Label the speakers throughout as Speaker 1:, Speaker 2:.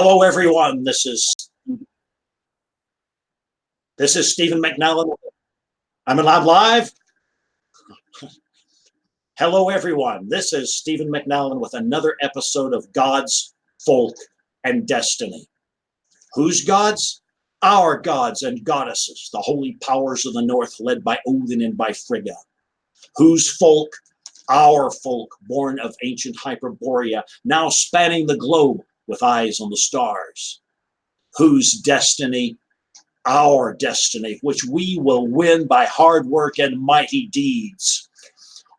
Speaker 1: Hello, everyone. This is Stephen McNallen. I'm live. Hello, everyone. This is Stephen McNallen with another episode of God's Folk and Destiny. Whose gods? Our gods and goddesses, the holy powers of the north led by Odin and by Frigga. Whose folk? Our folk, born of ancient Hyperborea, now spanning the globe with eyes on the stars. Whose destiny? Our destiny, which we will win by hard work and mighty deeds.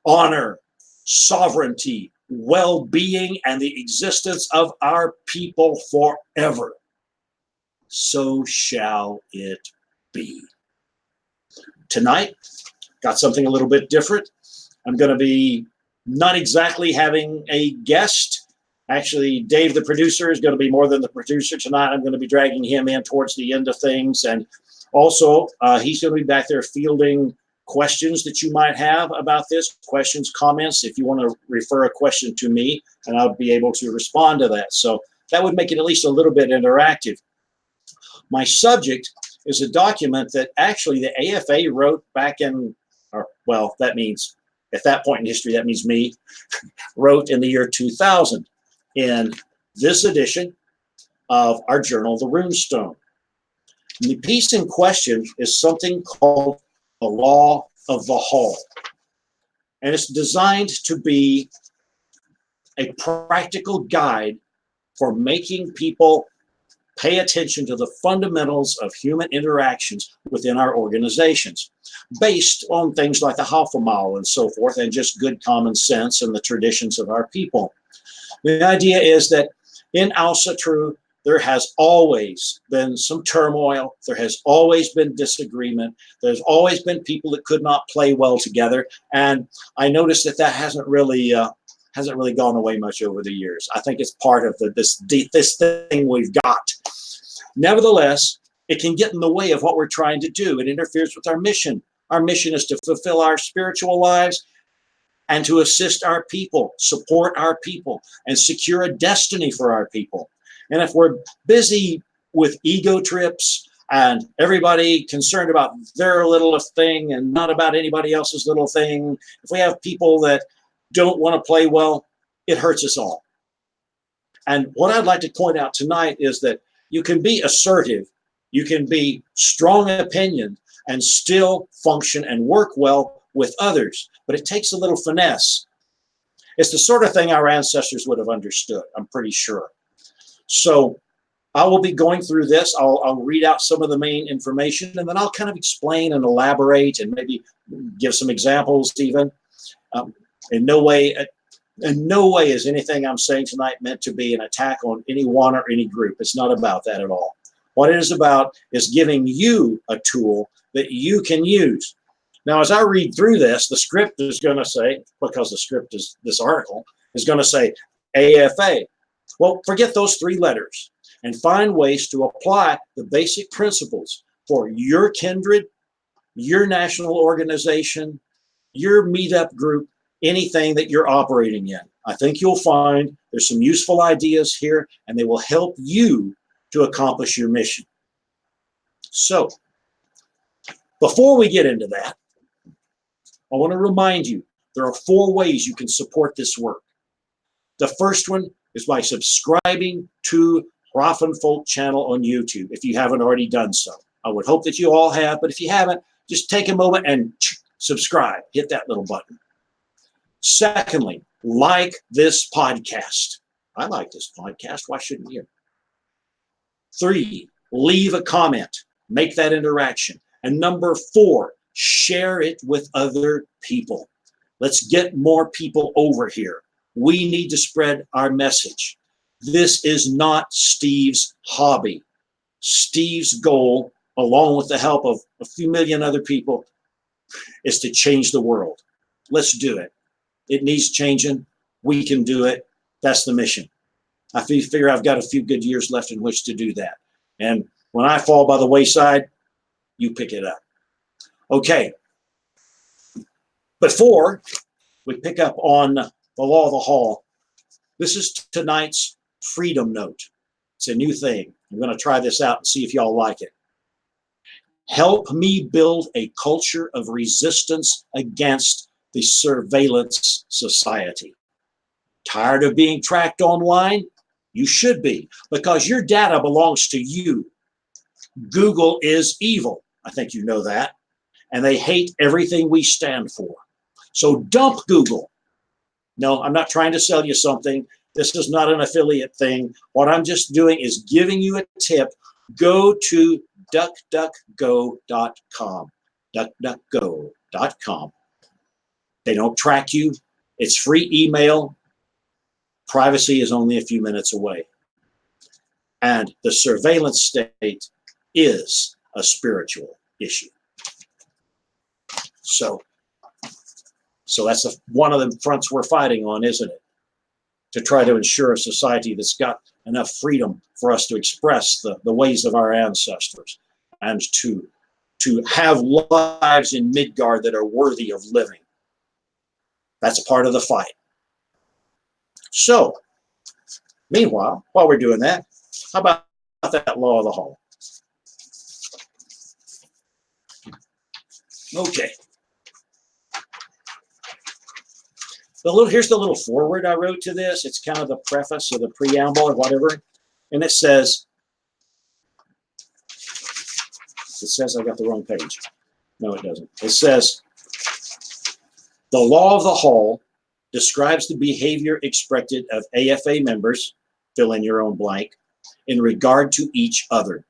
Speaker 1: Honor, sovereignty, well-being, and the existence of our people forever. So shall it be. Tonight, got something a little bit different. I'm going to be not exactly having a guest. Actually, Dave, the producer, is going to be more than the producer tonight. I'm going to be dragging him in towards the end of things. And also, he's going to be back there fielding questions that you might have about this, questions, comments, if you want to refer a question to me, and I'll be able to respond to that. So that would make it at least a little bit interactive. My subject is a document that actually the AFA wrote back in, well, that means at that point in history, that means me, wrote in the year 2000 in this edition of our journal, The Runestone. And the piece in question is something called the Law of the Hall. And it's designed to be a practical guide for making people pay attention to the fundamentals of human interactions within our organizations, based on things like the Hofmile and so forth, and just good common sense and the traditions of our people. The idea is that in Alsatru, there has always been some turmoil. There has always been disagreement. There's always been people that could not play well together. And I noticed that hasn't really gone away much over the years. I think it's part of this thing we've got. Nevertheless, it can get in the way of what we're trying to do. It interferes with our mission. Our mission is to fulfill our spiritual lives and to assist our people, support our people, and secure a destiny for our people. And if we're busy with ego trips and everybody concerned about their little thing and not about anybody else's little thing, if we have people that don't want to play well, it hurts us all. And what I'd like to point out tonight is that you can be assertive, you can be strong opinion, and still function and work well with others. But it takes a little finesse. It's the sort of thing our ancestors would have understood, I'm pretty sure. So I will be going through this. I'll read out some of the main information, and then I'll kind of explain and elaborate and maybe give some examples even. In no way is anything I'm saying tonight meant to be an attack on anyone or any group. It's not about that at all. What it is about is giving you a tool that you can use. Now, as I read through this, the script is going to say, because the script is this article, is going to say AFA. Well, forget those three letters and find ways to apply the basic principles for your kindred, your national organization, your meetup group, anything that you're operating in. I think you'll find there's some useful ideas here, and they will help you to accomplish your mission. So, before we get into that, I want to remind you, there are 4 ways you can support this work. The first one is by subscribing to Prof and Folk channel on YouTube, if you haven't already done so. I would hope that you all have, but if you haven't, just take a moment and subscribe. Hit that little button. Secondly, like this podcast. I like this podcast. Why shouldn't you? 3, leave a comment. Make that interaction. And number 4, share it with other people. Let's get more people over here. We need to spread our message. This is not Steve's hobby. Steve's goal, along with the help of a few million other people, is to change the world. Let's do it. It needs changing. We can do it. That's the mission. I figure I've got a few good years left in which to do that. And when I fall by the wayside, you pick it up. Okay. Before we pick up on the Law of the Hall, this is tonight's Freedom Note. It's a new thing. I'm going to try this out and see if y'all like it. Help me build a culture of resistance against the surveillance society. Tired of being tracked online? You should be, because your data belongs to you. Google is evil. I think you know that. And they hate everything we stand for. So dump Google. No, I'm not trying to sell you something. This is not an affiliate thing. What I'm just doing is giving you a tip. Go to duckduckgo.com. Duckduckgo.com. They don't track you. It's free email. Privacy is only a few minutes away. And the surveillance state is a spiritual issue. So that's one of the fronts we're fighting on, isn't it? To try to ensure a society that's got enough freedom for us to express the ways of our ancestors and to have lives in Midgard that are worthy of living. That's part of the fight. So, meanwhile, while we're doing that, how about that law of the hall? Okay. Here's the little foreword I wrote to this. It's kind of the preface or the preamble or whatever. And it says I got the wrong page. No, it doesn't. It says, the law of the hall describes the behavior expected of AFA members, fill in your own blank, in regard to each other.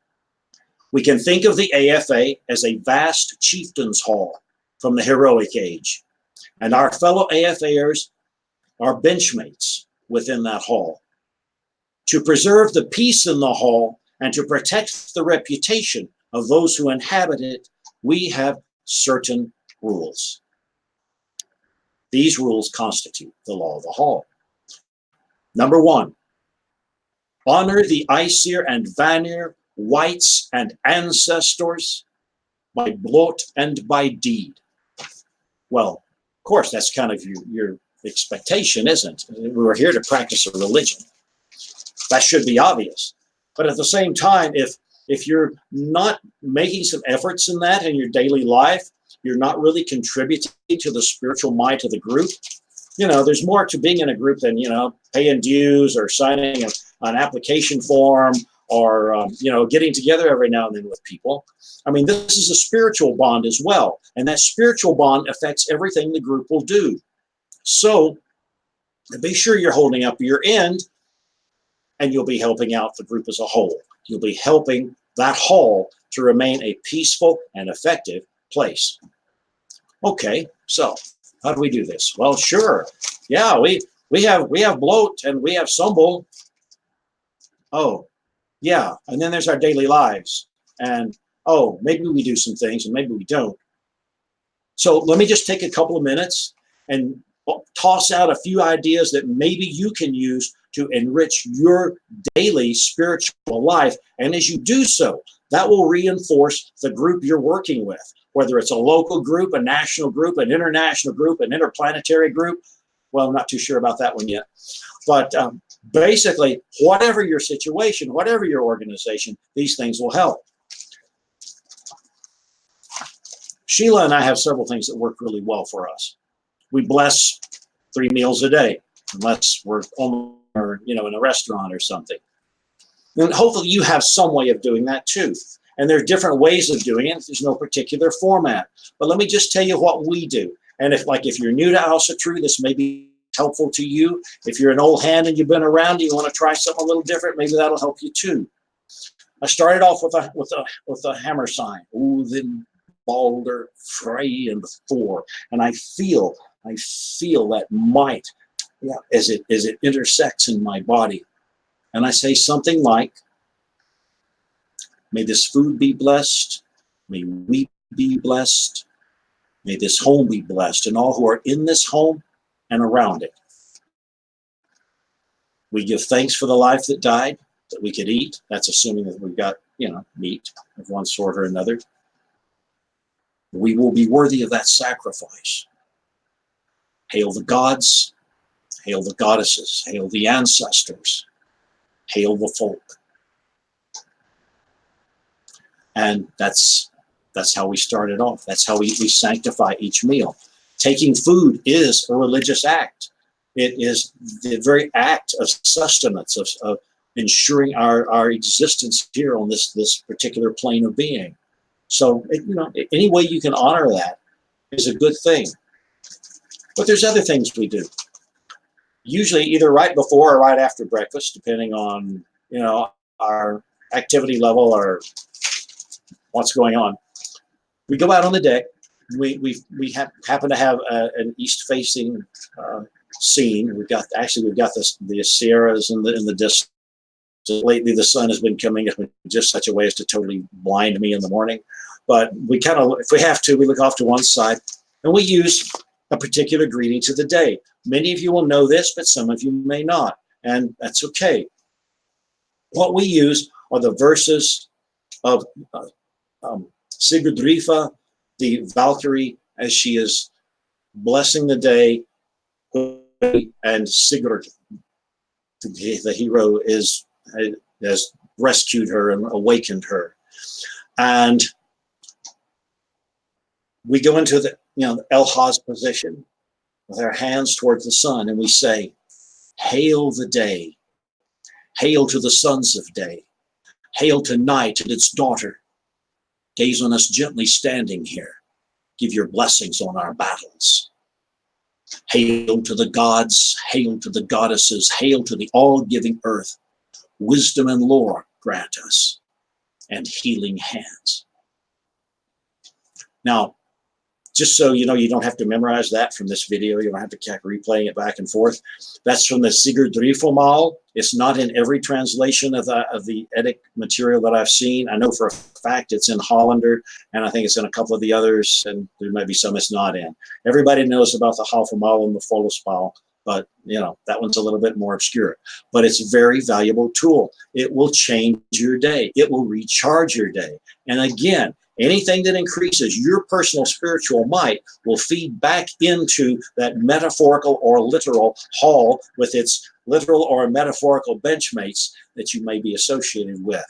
Speaker 1: We can think of the AFA as a vast chieftain's hall from the heroic age, and our fellow AFAers are benchmates within that hall. To preserve the peace in the hall and to protect the reputation of those who inhabit it, we have certain rules. These rules constitute the law of the hall. Number 1, honor the Aesir and Vanir, whites and ancestors, by bloat and by deed. Well, of course, that's kind of your expectation, isn't it? We're here to practice a religion. That should be obvious. But at the same time, if you're not making some efforts in that in your daily life, you're not really contributing to the spiritual might of the group. There's more to being in a group than, paying dues or signing an application form or, getting together every now and then with people. I mean, this is a spiritual bond as well. And that spiritual bond affects everything the group will do. So be sure you're holding up your end, and you'll be helping out the group as a whole. You'll be helping that hall to remain a peaceful and effective place. Okay, so how do we do this? Well, sure. Yeah, we have bloat and we have stumble. Oh, yeah, and then there's our daily lives. And maybe we do some things and maybe we don't. So let me just take a couple of minutes and toss out a few ideas that maybe you can use to enrich your daily spiritual life. And as you do so, that will reinforce the group you're working with, whether it's a local group, a national group, an international group, an interplanetary group. Well, I'm not too sure about that one yet. But basically, whatever your situation, whatever your organization, these things will help. Sheila and I have several things that work really well for us. We bless 3 meals a day, unless we're in a restaurant or something. And hopefully you have some way of doing that too. And there are different ways of doing it. There's no particular format. But let me just tell you what we do. And if you're new to House of True, this may be helpful to you. If you're an old hand and you've been around and you want to try something a little different, maybe that'll help you too. I started off with a hammer sign. Odin, Balder, Frey, and Thor. And I feel that might, as it intersects in my body. And I say something like, may this food be blessed, may we be blessed, may this home be blessed, and all who are in this home and around it. We give thanks for the life that died, that we could eat. That's assuming that we've got, meat of one sort or another. We will be worthy of that sacrifice. Hail the gods, hail the goddesses, hail the ancestors, hail the folk. And that's how we started off. That's how we sanctify each meal. Taking food is a religious act. It is the very act of sustenance, of ensuring our existence here on this particular plane of being. So, any way you can honor that is a good thing. But there's other things we do. Usually either right before or right after breakfast, depending on, our activity level or what's going on. We go out on the deck. We happen to have an east-facing scene. We've got the Sierras in the distance. Lately, the sun has been coming up in just such a way as to totally blind me in the morning. But we kind of, if we have to, we look off to one side, and we use a particular greeting to the day. Many of you will know this, but some of you may not, and that's okay. What we use are the verses of Sigurdrifa, the Valkyrie, as she is blessing the day, and Sigurd, the hero, has rescued her and awakened her. And we go into the Elhaz position with our hands towards the sun, and we say, "Hail the day, hail to the sons of day, hail to night and its daughter. Gaze on us gently standing here, give your blessings on our battles. Hail to the gods, hail to the goddesses, hail to the all-giving earth. Wisdom and lore grant us, and healing hands." Now, just so you know, you don't have to memorize that from this video. You don't have to keep replaying it back and forth. That's from the Sigurdrifamal. It's not in every translation of the Eddic material that I've seen. I know for a fact it's in Hollander, and I think it's in a couple of the others, and there may be some it's not in. Everybody knows about the Halfamal and the Folospal, but that one's a little bit more obscure. But it's a very valuable tool. It will change your day. It will recharge your day. And again, anything that increases your personal spiritual might will feed back into that metaphorical or literal hall with its literal or metaphorical benchmates that you may be associated with.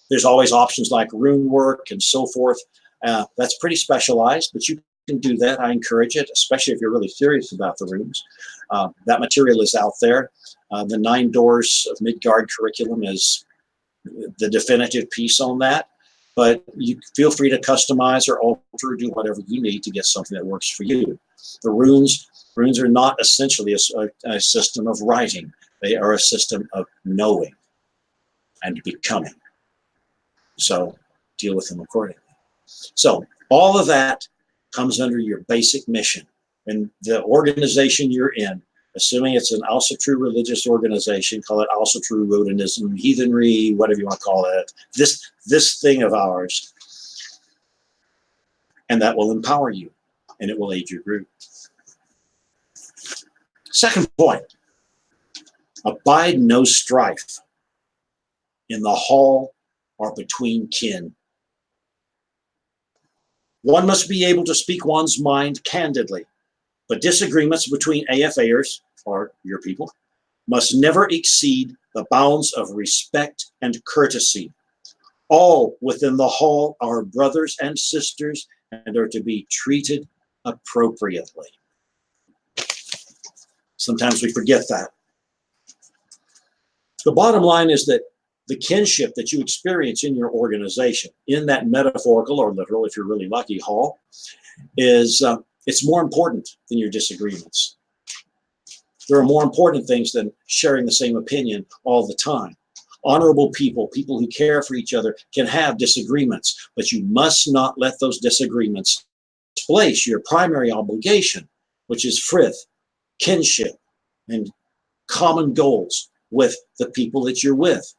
Speaker 1: There's always options like rune work and so forth. That's pretty specialized, but you can do that. I encourage it, especially if you're really serious about the runes. That material is out there. The 9 Doors of Midgard curriculum is the definitive piece on that. But you feel free to customize or alter or do whatever you need to get something that works for you. The runes are not essentially a system of writing. They are a system of knowing and becoming. So deal with them accordingly. So all of that comes under your basic mission. And the organization you're in, assuming it's an also true religious organization, call it also true Rodinism, heathenry, whatever you want to call it, this thing of ours, and that will empower you, and it will aid your group. Second point, abide no strife in the hall or between kin. One must be able to speak one's mind candidly, but disagreements between AFAers, or your people, must never exceed the bounds of respect and courtesy. All within the hall are brothers and sisters and are to be treated appropriately. Sometimes we forget that. The bottom line is that the kinship that you experience in your organization, in that metaphorical or literal, if you're really lucky, hall, is it's more important than your disagreements. There are more important things than sharing the same opinion all the time. Honorable people, people who care for each other, can have disagreements, but you must not let those disagreements displace your primary obligation, which is frith, kinship, and common goals with the people that you're with.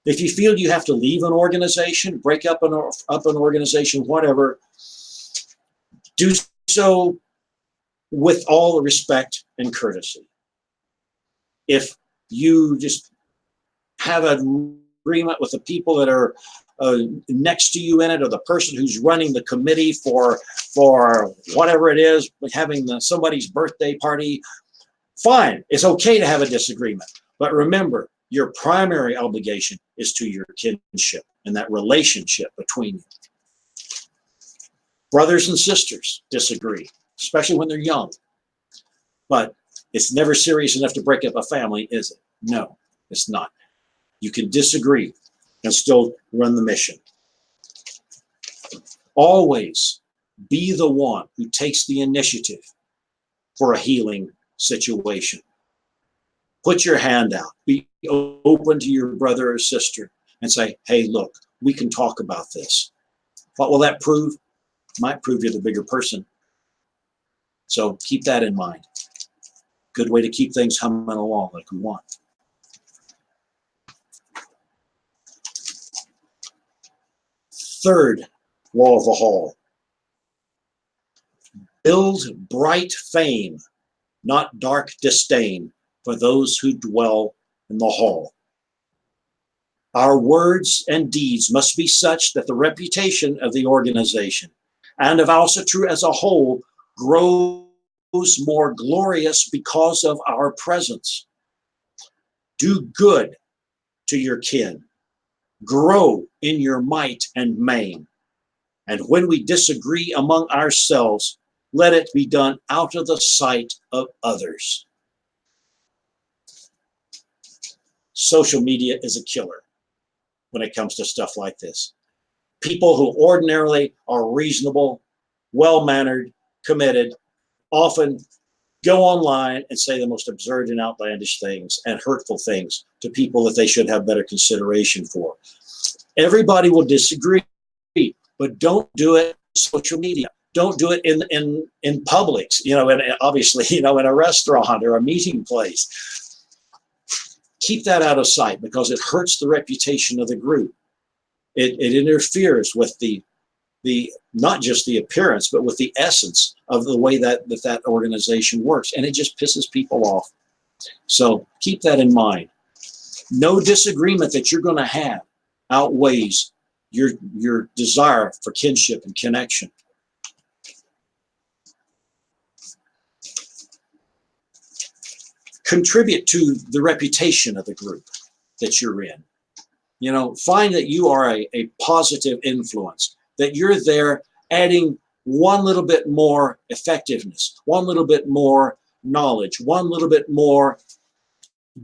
Speaker 1: If you feel you have to leave an organization, break up an organization, whatever, do so with all respect and courtesy. If you just have an agreement with the people that are next to you in it, or the person who's running the committee for whatever it is, having somebody's birthday party, fine. It's okay to have a disagreement. But remember, Your primary obligation is to your kinship and that relationship between you. Brothers and sisters disagree, especially when they're young. But it's never serious enough to break up a family, is it? No, it's not. You can disagree and still run the mission. Always be the one who takes the initiative for a healing situation. Put your hand out. Be open to your brother or sister and say, hey, look, we can talk about this. What will that prove? Might prove you're the bigger person. So keep that in mind. Good way to keep things humming along like we want. Third law of the hall. Build bright fame, not dark disdain, for those who dwell in the hall. Our words and deeds must be such that the reputation of the organization and of Also True as a whole grows more glorious because of our presence. Do good to your kin. Grow in your might and main. And when we disagree among ourselves, let it be done out of the sight of others. Social media is a killer when it comes to stuff like this. People who ordinarily are reasonable, well-mannered, committed, often go online and say the most absurd and outlandish things and hurtful things to people that they should have better consideration for. Everybody will disagree, but don't do it on social media. Don't do it in Publix, and obviously, in a restaurant or a meeting place. Keep that out of sight because it hurts the reputation of the group. It interferes with the not just the appearance, but with the essence of the way that organization works. And it just pisses people off. So keep that in mind. No disagreement that you're going to have outweighs your desire for kinship and connection. Contribute to the reputation of the group that you're in. Find that you are a positive influence, that you're there adding one little bit more effectiveness, one little bit more knowledge, one little bit more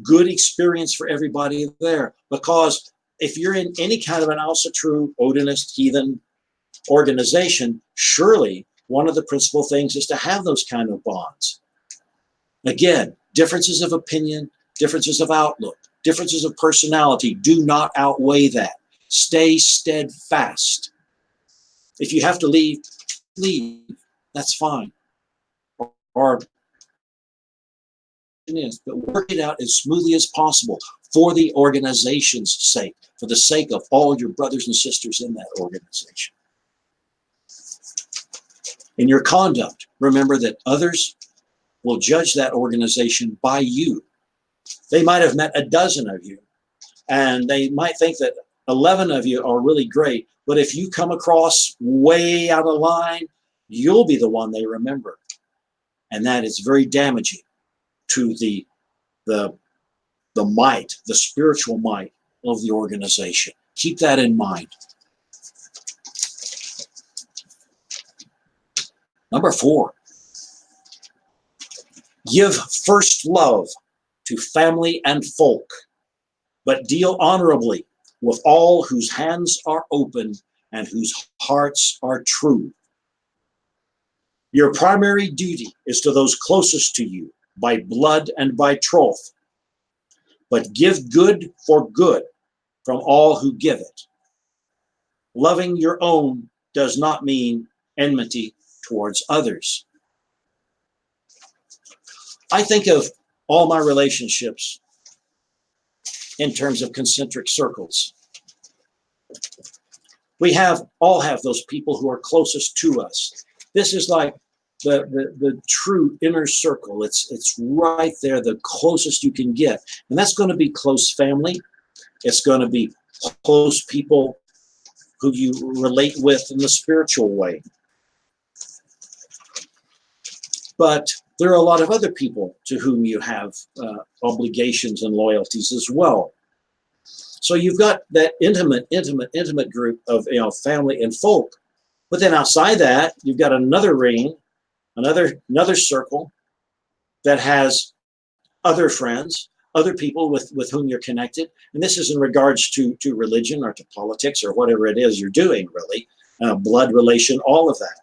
Speaker 1: good experience for everybody there. Because if you're in any kind of an Also True, Odinist, heathen organization, surely one of the principal things is to have those kind of bonds. Again, differences of opinion, differences of outlook, differences of personality do not outweigh that. Stay steadfast. If you have to leave, leave. That's fine. Or but work it out as smoothly as possible for the organization's sake, for the sake of all your brothers and sisters in that organization. In your conduct, remember that others will judge that organization by you. They might have met a dozen of you, and they might think that 11 of you are really great, but if you come across way out of line, you'll be the one they remember. And that is very damaging to the might, the spiritual might of the organization. Keep that in mind. Number 4, give first love to family and folk, but deal honorably with all whose hands are open and whose hearts are true. Your primary duty is to those closest to you by blood and by troth, but give good for good from all who give it. Loving your own does not mean enmity towards others. I think of all my relationships in terms of concentric circles. We all have those people who are closest to us. This is like the true inner circle. It's right there, the closest you can get. And that's going to be close family. It's going to be close people who you relate with in the spiritual way. But there are a lot of other people to whom you have obligations and loyalties as well. So you've got that intimate group of family and folk. But then outside that, you've got another ring, another circle that has other friends, other people with whom you're connected. And this is in regards to religion or to politics or whatever it is you're doing, really. Blood relation, all of that.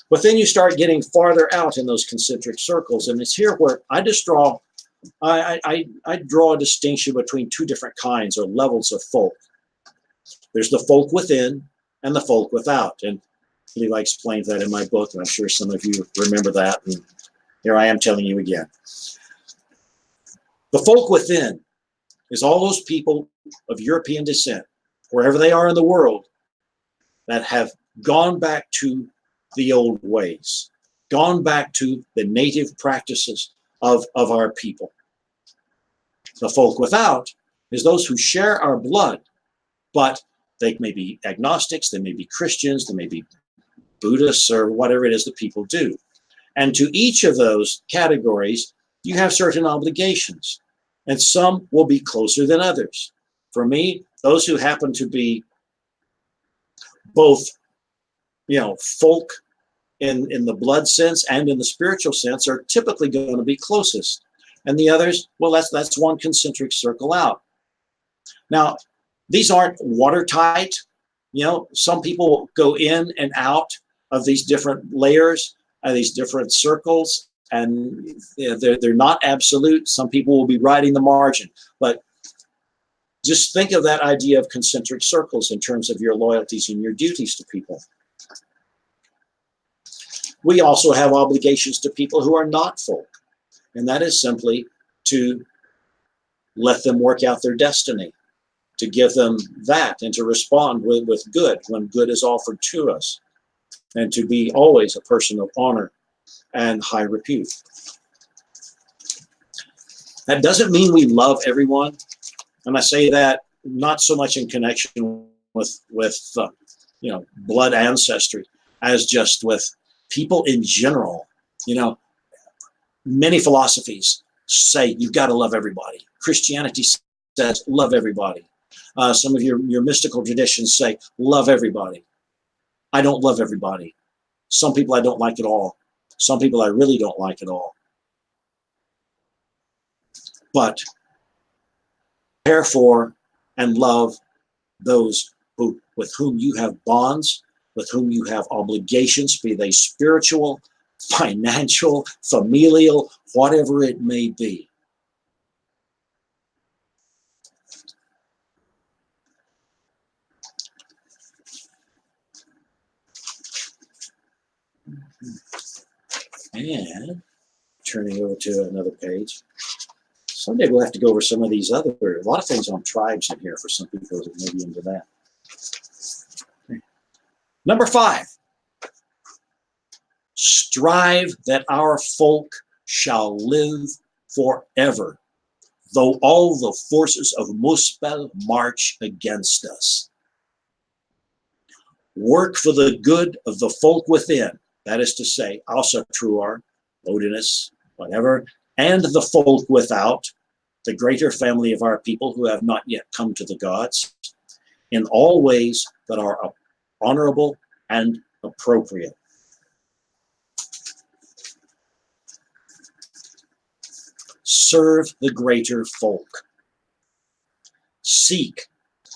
Speaker 1: But then you start getting farther out in those concentric circles. And it's here where I draw a distinction between two different kinds or levels of folk. There's the folk within and the folk without. And I believe I explained that in my book, and I'm sure some of you remember that. And here I am telling you again. The folk within is all those people of European descent, wherever they are in the world, that have gone back to the old ways, gone back to the native practices of our people. The folk without is those who share our blood, but they may be agnostics, they may be Christians, they may be Buddhists, or whatever it is that people do. And to each of those categories, you have certain obligations, and some will be closer than others. For me, those who happen to be both, folk in the blood sense and in the spiritual sense are typically going to be closest. And the others, well, that's one concentric circle out. Now, these aren't watertight. Some people go in and out of these different layers, these different circles, and they're not absolute. Some people will be riding the margin, but just think of that idea of concentric circles in terms of your loyalties and your duties to people. We also have obligations to people who are not folk, and that is simply to let them work out their destiny, to give them that, and to respond with good when good is offered to us, and to be always a person of honor and high repute. That doesn't mean we love everyone, and I say that not so much in connection with blood ancestry as just with people in general. Many philosophies say you've got to love everybody. Christianity says love everybody. Some of your mystical traditions say love everybody. I don't love everybody. Some people I don't like at all. Some people I really don't like at all. But care for and love those with whom you have bonds, with whom you have obligations, be they spiritual, financial, familial, whatever it may be. And turning over to another page. Someday we'll have to go over some of these a lot of things on tribes in here for some people that may be into that. Okay. Number 5, strive that our folk shall live forever, though all the forces of Muspel march against us. Work for the good of the folk within, that is to say, Asa Truar, Odinus, whatever, and the folk without, the greater family of our people who have not yet come to the gods, in all ways that are honorable and appropriate. Serve the greater folk. Seek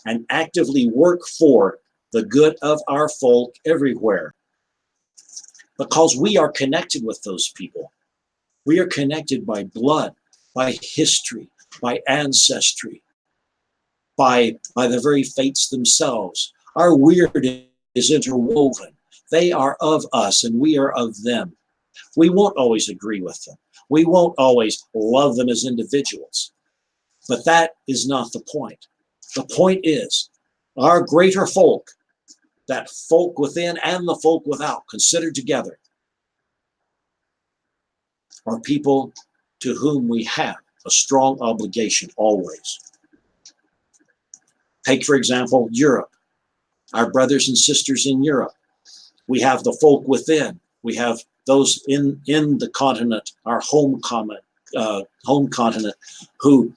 Speaker 1: and actively work for the good of our folk everywhere, because we are connected with those people. We are connected by blood, by history, by ancestry, by the very fates themselves. Our weird is interwoven. They are of us and we are of them. We won't always agree with them. We won't always love them as individuals. But that is not the point. The point is our greater folk, that folk within and the folk without, considered together, are people to whom we have a strong obligation always. Take, for example, Europe. Our brothers and sisters in Europe. We have the folk within. We have those in the continent, our home continent, who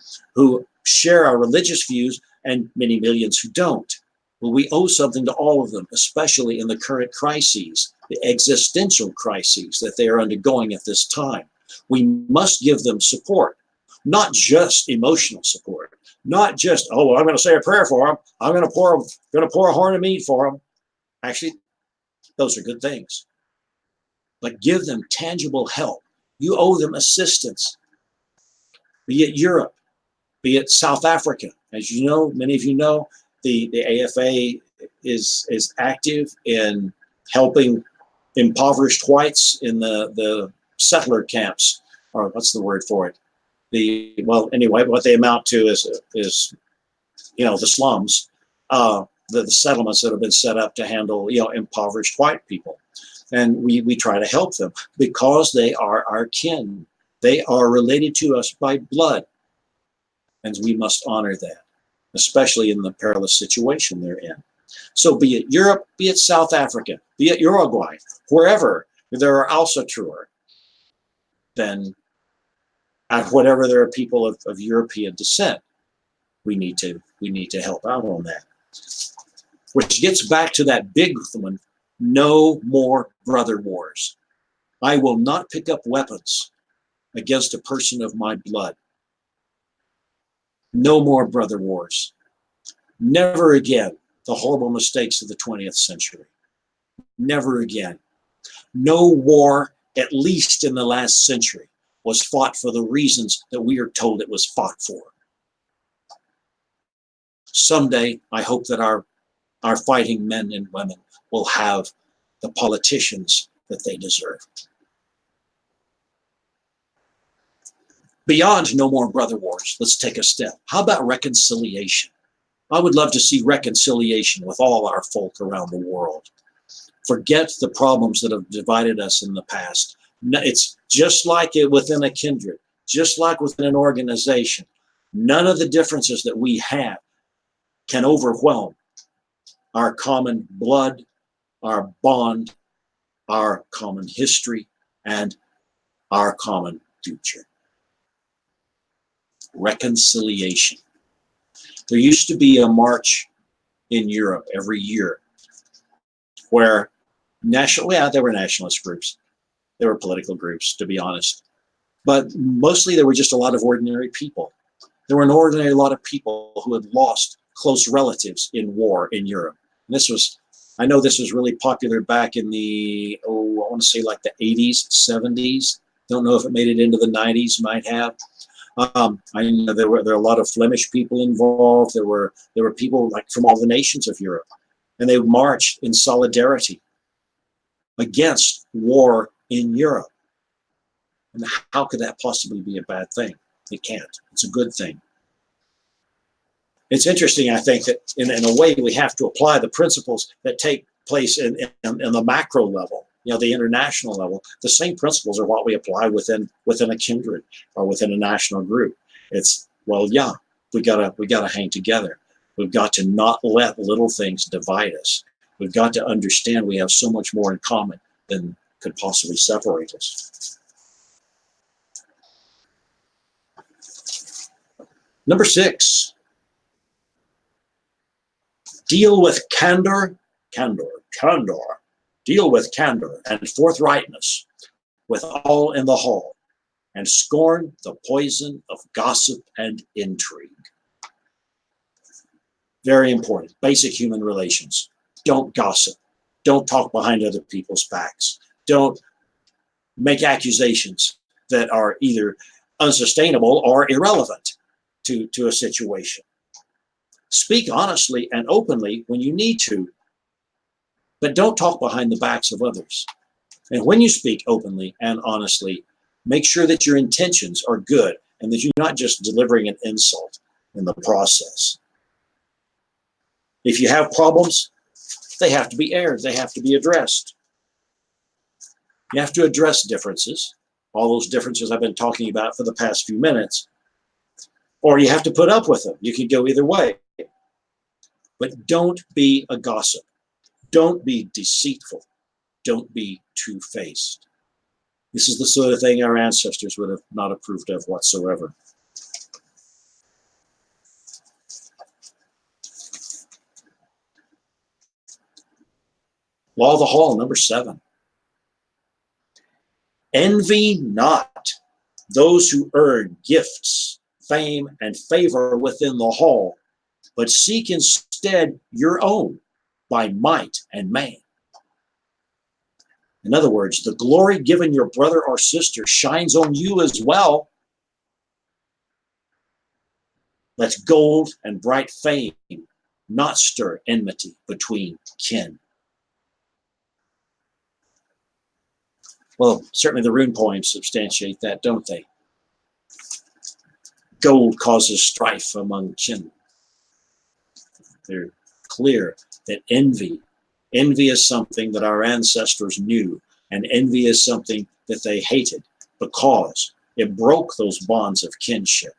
Speaker 1: share our religious views, and many millions who don't. Well, we owe something to all of them, especially in the current crises, the existential crises that they are undergoing at this time. We must give them support, not just emotional support, not just, oh, well, I'm going to say a prayer for them. I'm going to pour a horn of meat for them. Actually, those are good things. But give them tangible help. You owe them assistance, be it Europe, be it South Africa. As you know, many of you know, the AFA is active in helping impoverished whites in the settler camps, or what's the word for it? Well, anyway, what they amount to is the slums, the settlements that have been set up to handle impoverished white people, and we try to help them because they are our kin. They are related to us by blood, and we must honor that, especially in the perilous situation they're in. So be it Europe, be it South Africa, be it Uruguay, wherever there are Alsatur, then whatever there are people of European descent, we need to help out on that. Which gets back to that big one, no more brother wars. I will not pick up weapons against a person of my blood. No more brother wars. Never again the horrible mistakes of the 20th century. Never again. No war, at least in the last century, was fought for the reasons that we are told it was fought for. Someday, I hope that our fighting men and women will have the politicians that they deserve. Beyond no more brother wars, let's take a step. How about reconciliation? I would love to see reconciliation with all our folk around the world. Forget the problems that have divided us in the past. It's just like it within a kindred, just like within an organization. None of the differences that we have can overwhelm our common blood, our bond, our common history, and our common future. Reconciliation. There used to be a march in Europe every year where there were nationalist groups. There were political groups, to be honest. But mostly there were just a lot of ordinary people. There were an ordinary lot of people who had lost close relatives in war in Europe. And I know this was really popular back in I want to say like the 80s, 70s. Don't know if it made it into the 90s, might have. I know there were a lot of Flemish people involved. There were people like from all the nations of Europe, and they marched in solidarity against war in Europe. And how could that possibly be a bad thing? It can't. It's a good thing. It's interesting, I think, that in a way we have to apply the principles that take place in the macro level, the international level. The same principles are what we apply within a kindred or within a national group. It's, we gotta hang together. We've got to not let little things divide us. We've got to understand we have so much more in common than could possibly separate us. Number 6, deal with candor. Deal with candor and forthrightness with all in the hall, and scorn the poison of gossip and intrigue. Very important. Basic human relations. Don't gossip. Don't talk behind other people's backs. Don't make accusations that are either unsustainable or irrelevant to a situation. Speak honestly and openly when you need to, but don't talk behind the backs of others. And when you speak openly and honestly, make sure that your intentions are good and that you're not just delivering an insult in the process. If you have problems, they have to be aired. They have to be addressed. You have to address differences, all those differences I've been talking about for the past few minutes, or you have to put up with them. You can go either way. But don't be a gossip. Don't be deceitful. Don't be two-faced. This is the sort of thing our ancestors would have not approved of whatsoever. Law of the Hall, number 7. Envy not those who earn gifts, fame, and favor within the hall, but seek instead your own by might and main. In other words, the glory given your brother or sister shines on you as well. Let gold and bright fame not stir enmity between kin. Well, certainly the rune poems substantiate that, don't they? Gold causes strife among kin. They're clear that envy is something that our ancestors knew, and envy is something that they hated because it broke those bonds of kinship.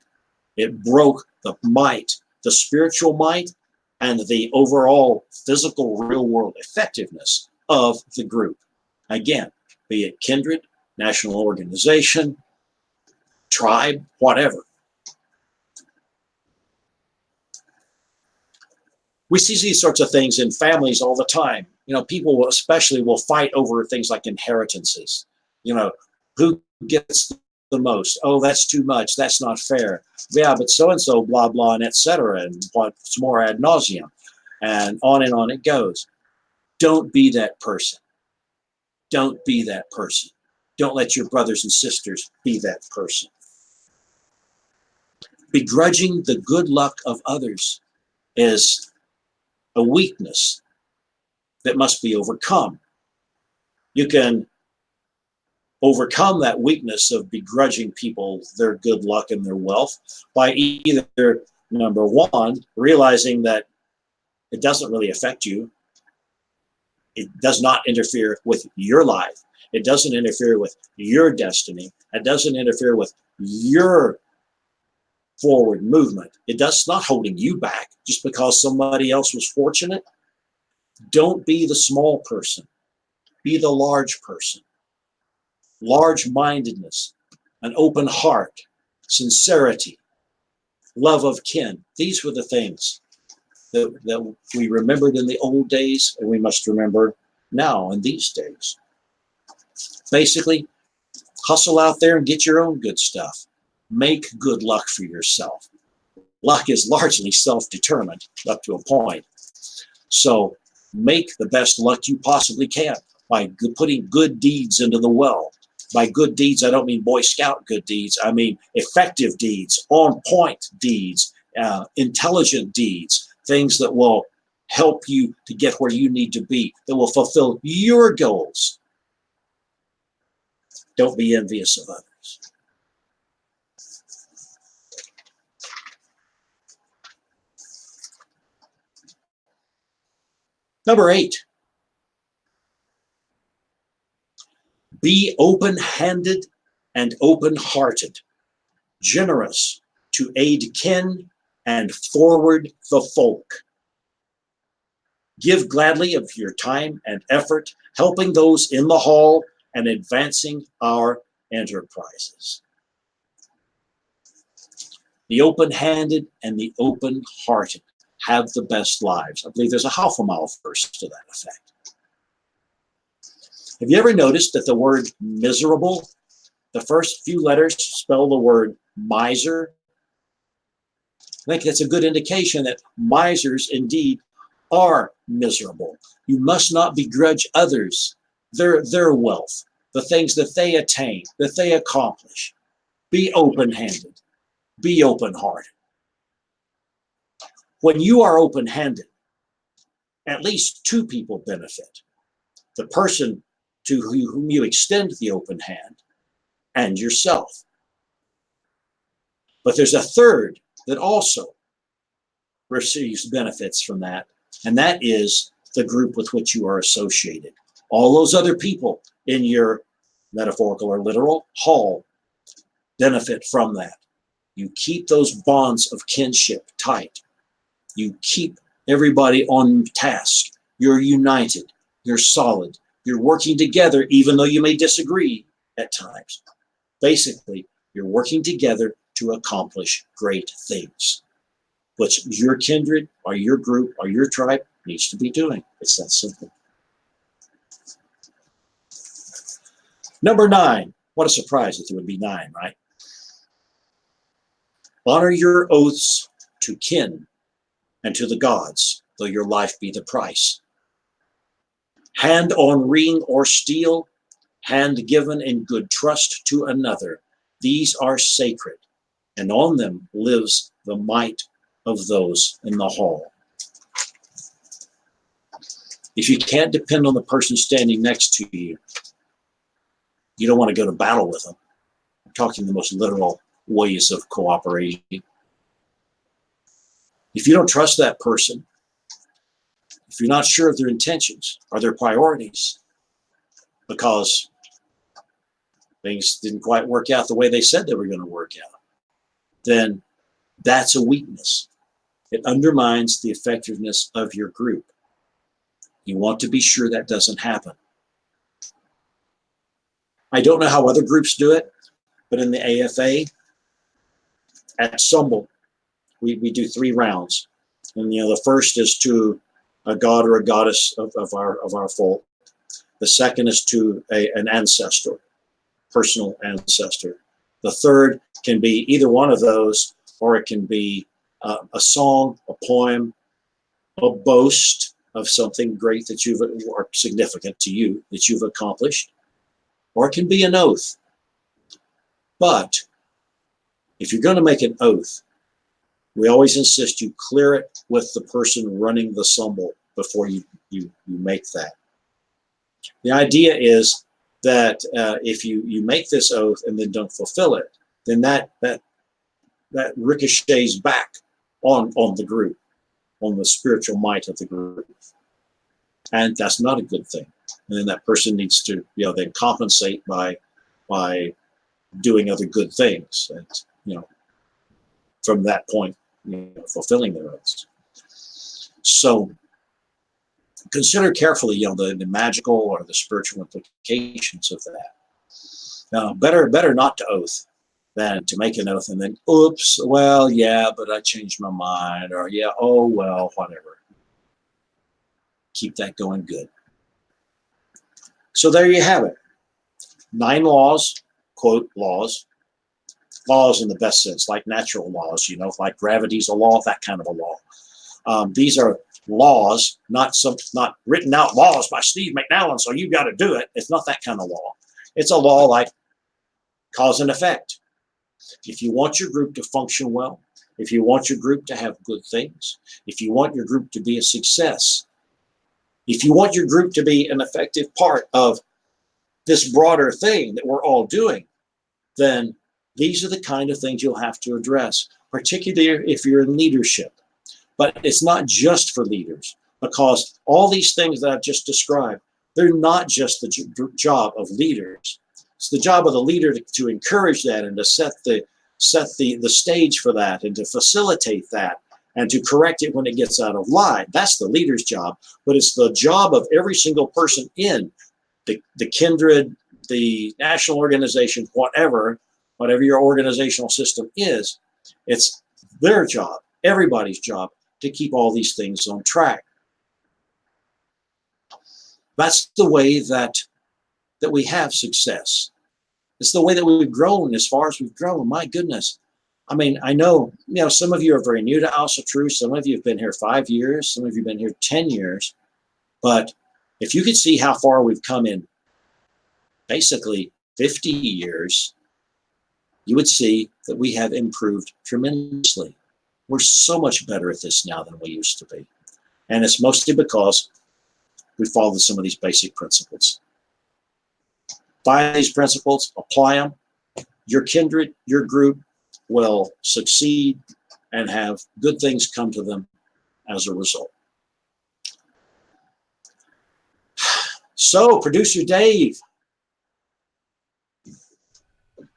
Speaker 1: It broke the might, the spiritual might, and the overall physical real-world effectiveness of the group. Again, be it kindred, national organization, tribe, whatever. We see these sorts of things in families all the time. People especially will fight over things like inheritances. Who gets the most? Oh, that's too much. That's not fair. Yeah, but so-and-so, blah, blah, and et cetera, and what's more ad nauseum, and on it goes. Don't be that person. Don't be that person. Don't let your brothers and sisters be that person. Begrudging the good luck of others is a weakness that must be overcome. You can overcome that weakness of begrudging people their good luck and their wealth by either, number one, realizing that it doesn't really affect you. It does not interfere with your life. It doesn't interfere with your destiny. It doesn't interfere with your forward movement. It's not holding you back just because somebody else was fortunate. Don't be the small person. Be the large person. Large-mindedness, an open heart, sincerity, love of kin. These were the things that we remembered in the old days, and we must remember now in these days. Basically, hustle out there and get your own good stuff. Make good luck for yourself. Luck is largely self-determined up to a point. So make the best luck you possibly can by putting good deeds into the well. By good deeds, I don't mean Boy Scout good deeds. I mean effective deeds, on-point deeds, intelligent deeds, things that will help you to get where you need to be, that will fulfill your goals. Don't be envious of others. Number 8, be open-handed and open-hearted, generous to aid kin and forward the folk. Give gladly of your time and effort, helping those in the hall and advancing our enterprises. The open-handed and the open-hearted have the best lives. I believe there's a half a mile verse to that effect. Have you ever noticed that the word miserable, the first few letters spell the word miser? I think that's a good indication that misers indeed are miserable. You must not begrudge others their wealth, the things that they attain, that they accomplish. Be open-handed. Be open-hearted. When you are open-handed, at least 2 people benefit. The person to whom you extend the open hand and yourself. But there's a third that also receives benefits from that, and that is the group with which you are associated. All those other people in your metaphorical or literal hall benefit from that. You keep those bonds of kinship tight. You keep everybody on task. You're united. You're solid. You're working together even though you may disagree. at times. Basically, you're working together to accomplish great things, which your kindred or your group or your tribe needs to be doing. It's that simple. Number 9. What a surprise that there would be 9, right? Honor your oaths to kin and to the gods, though your life be the price. Hand on ring or steel, hand given in good trust to another, these are sacred, and on them lives the might of those in the hall. If you can't depend on the person standing next to you, you don't want to go to battle with them. I'm talking the most literal ways of cooperation. If you don't trust that person, if you're not sure of their intentions or their priorities, because things didn't quite work out the way they said they were going to work out, then that's a weakness. It undermines the effectiveness of your group. You want to be sure that doesn't happen. I don't know how other groups do it, but in the AFA, at Sumbel, we do 3 rounds. And the first is to a god or a goddess of our folk. The second is to an ancestor, personal ancestor. The third can be either one of those, or it can be a song, a poem, a boast of something great that you've, or significant to you, that you've accomplished, or it can be an oath. But if you're going to make an oath, we always insist you clear it with the person running the Sumbel before you make that. The idea is that if you make this oath and then don't fulfill it, then that ricochets back on the group, on the spiritual might of the group. And that's not a good thing. And then that person needs to then compensate by doing other good things, and from that point, fulfilling their oaths. So consider carefully, the magical or the spiritual implications of that. Better not to oath than to make an oath and then, oops, well, yeah, but I changed my mind, or yeah, oh, well, whatever. Keep that going good. So there you have it. 9 laws, quote, laws in the best sense, like natural laws, like gravity's a law, that kind of a law. These are laws, not written out laws by Steve McNallen, so you got to do it. It's not that kind of law. It's a law like cause and effect. If you want your group to function well, if you want your group to have good things, if you want your group to be a success, if you want your group to be an effective part of this broader thing that we're all doing, then these are the kind of things you'll have to address, particularly if you're in leadership. But it's not just for leaders, because all these things that I've just described, they're not just the job of leaders. It's the job of the leader to encourage that and to set the stage for that and to facilitate that and to correct it when it gets out of line. That's the leader's job. But it's the job of every single person in the kindred, the national organization, whatever your organizational system is. It's their job, everybody's job, to keep all these things on track. That's the way that we have success. It's the way that we've grown as far as we've grown. My goodness. I mean, I know, some of you are very new to House of Truth. Some of you have been here 5 years. Some of you have been here 10 years. But if you could see how far we've come in basically 50 years, you would see that we have improved tremendously. We're so much better at this now than we used to be. And it's mostly because we followed some of these basic principles. Find these principles, apply them. Your kindred, your group will succeed and have good things come to them as a result. So, Producer Dave,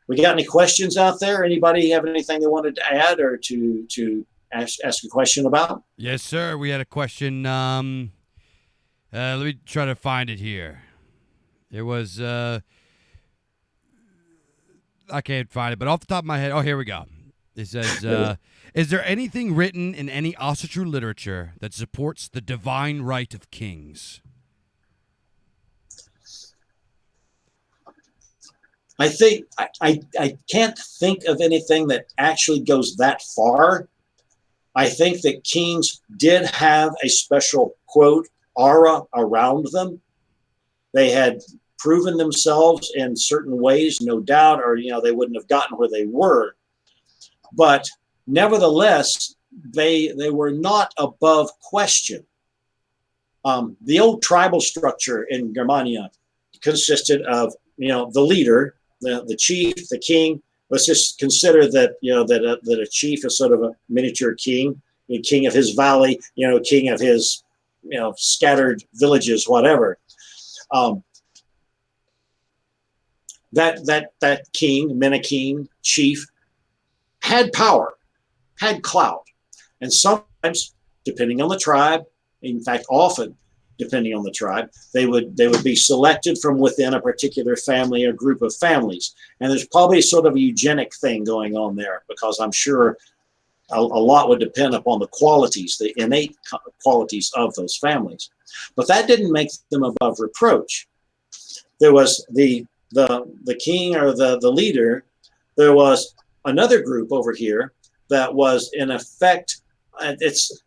Speaker 1: we got any questions out there? Anybody have anything they wanted to add or to ask a question about?
Speaker 2: Yes, sir. We had a question. Let me try to find it here. It was I can't find it, but off the top of my head, oh, here we go. It says, is there anything written in any Asatru literature that supports the divine right of kings?
Speaker 1: I think I can't think of anything that actually goes that far. I think that kings did have a special, quote, aura around them. They had proven themselves in certain ways, no doubt, or they wouldn't have gotten where they were. But nevertheless, they were not above question. The old tribal structure in Germania consisted of the leader, the chief, the king. Let's just consider that that a chief is sort of a miniature king, a king of his valley, king of his scattered villages, whatever. That king, Menakim, chief, had power, had clout, and sometimes, depending on the tribe, in fact, often depending on the tribe, they would be selected from within a particular family or group of families. And there's probably sort of a eugenic thing going on there, because I'm sure a lot would depend upon the qualities, the innate qualities of those families. But that didn't make them above reproach. There was the king or the leader. There was another group over here that was in effect, it's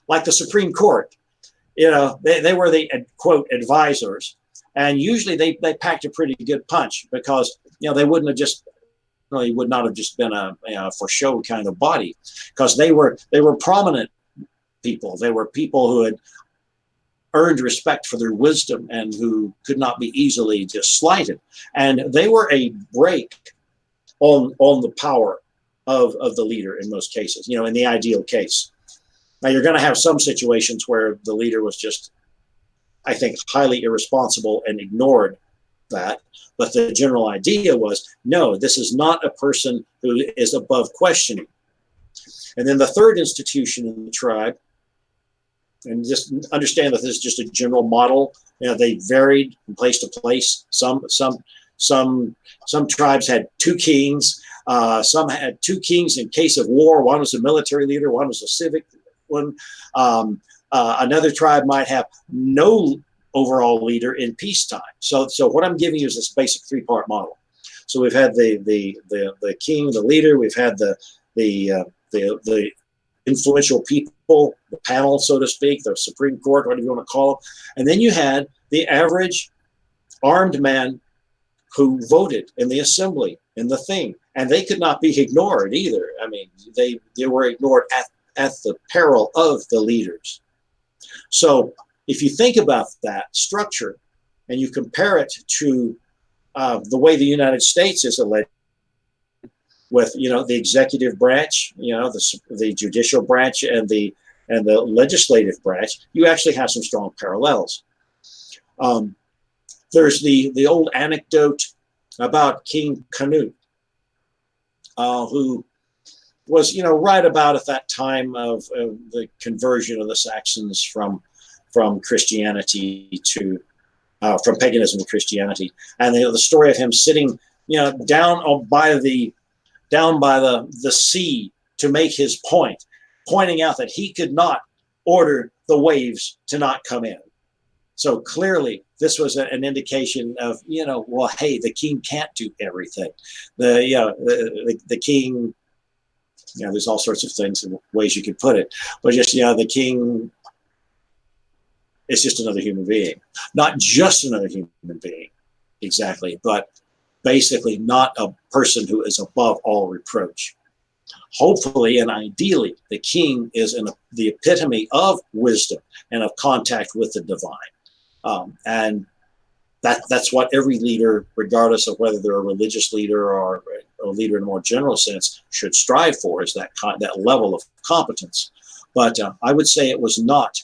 Speaker 1: like the Supreme Court. They were the, quote, advisors, and usually they packed a pretty good punch, because they wouldn't have just really would not have just been a for show kind of body, because they were prominent people. They were people who had earned respect for their wisdom and who could not be easily just slighted, and they were a brake on the power of the leader in most cases. In the ideal case. Now, you're going to have some situations where the leader was just, I think, highly irresponsible and ignored that. But the general idea was, no, this is not a person who is above questioning. And then the third institution in the tribe, and just understand that this is just a general model. They varied from place to place. Some tribes had two kings. Some had two kings in case of war. One was a military leader. One was a civic one. Another tribe might have no overall leader in peacetime. So what I'm giving you is this basic three-part model. So we've had the king, the leader. We've had the influential people, the panel, so to speak, the Supreme Court, whatever you want to call it. And then you had the average armed man who voted in the assembly, in the thing. And they could not be ignored either. I mean, they were ignored at the peril of the leaders. So if you think about that structure and you compare it to the way the United States is elected, with the executive branch, the judicial branch, and the legislative branch, you actually have some strong parallels. There's the old anecdote about King Canute, who was right about at that time of the conversion of the Saxons from Christianity to from paganism to Christianity, and the story of him sitting down by the sea to make his point, pointing out that he could not order the waves to not come in. So clearly, this was an indication of, well, hey, the king can't do everything. The king, there's all sorts of things and ways you could put it, but just, the king is just another human being. Not just another human being, exactly, but basically not a person who is above all reproach. Hopefully and ideally, the king is the epitome of wisdom and of contact with the divine. And that's what every leader, regardless of whether they're a religious leader or a leader in a more general sense, should strive for, is that level of competence. But I would say it was not,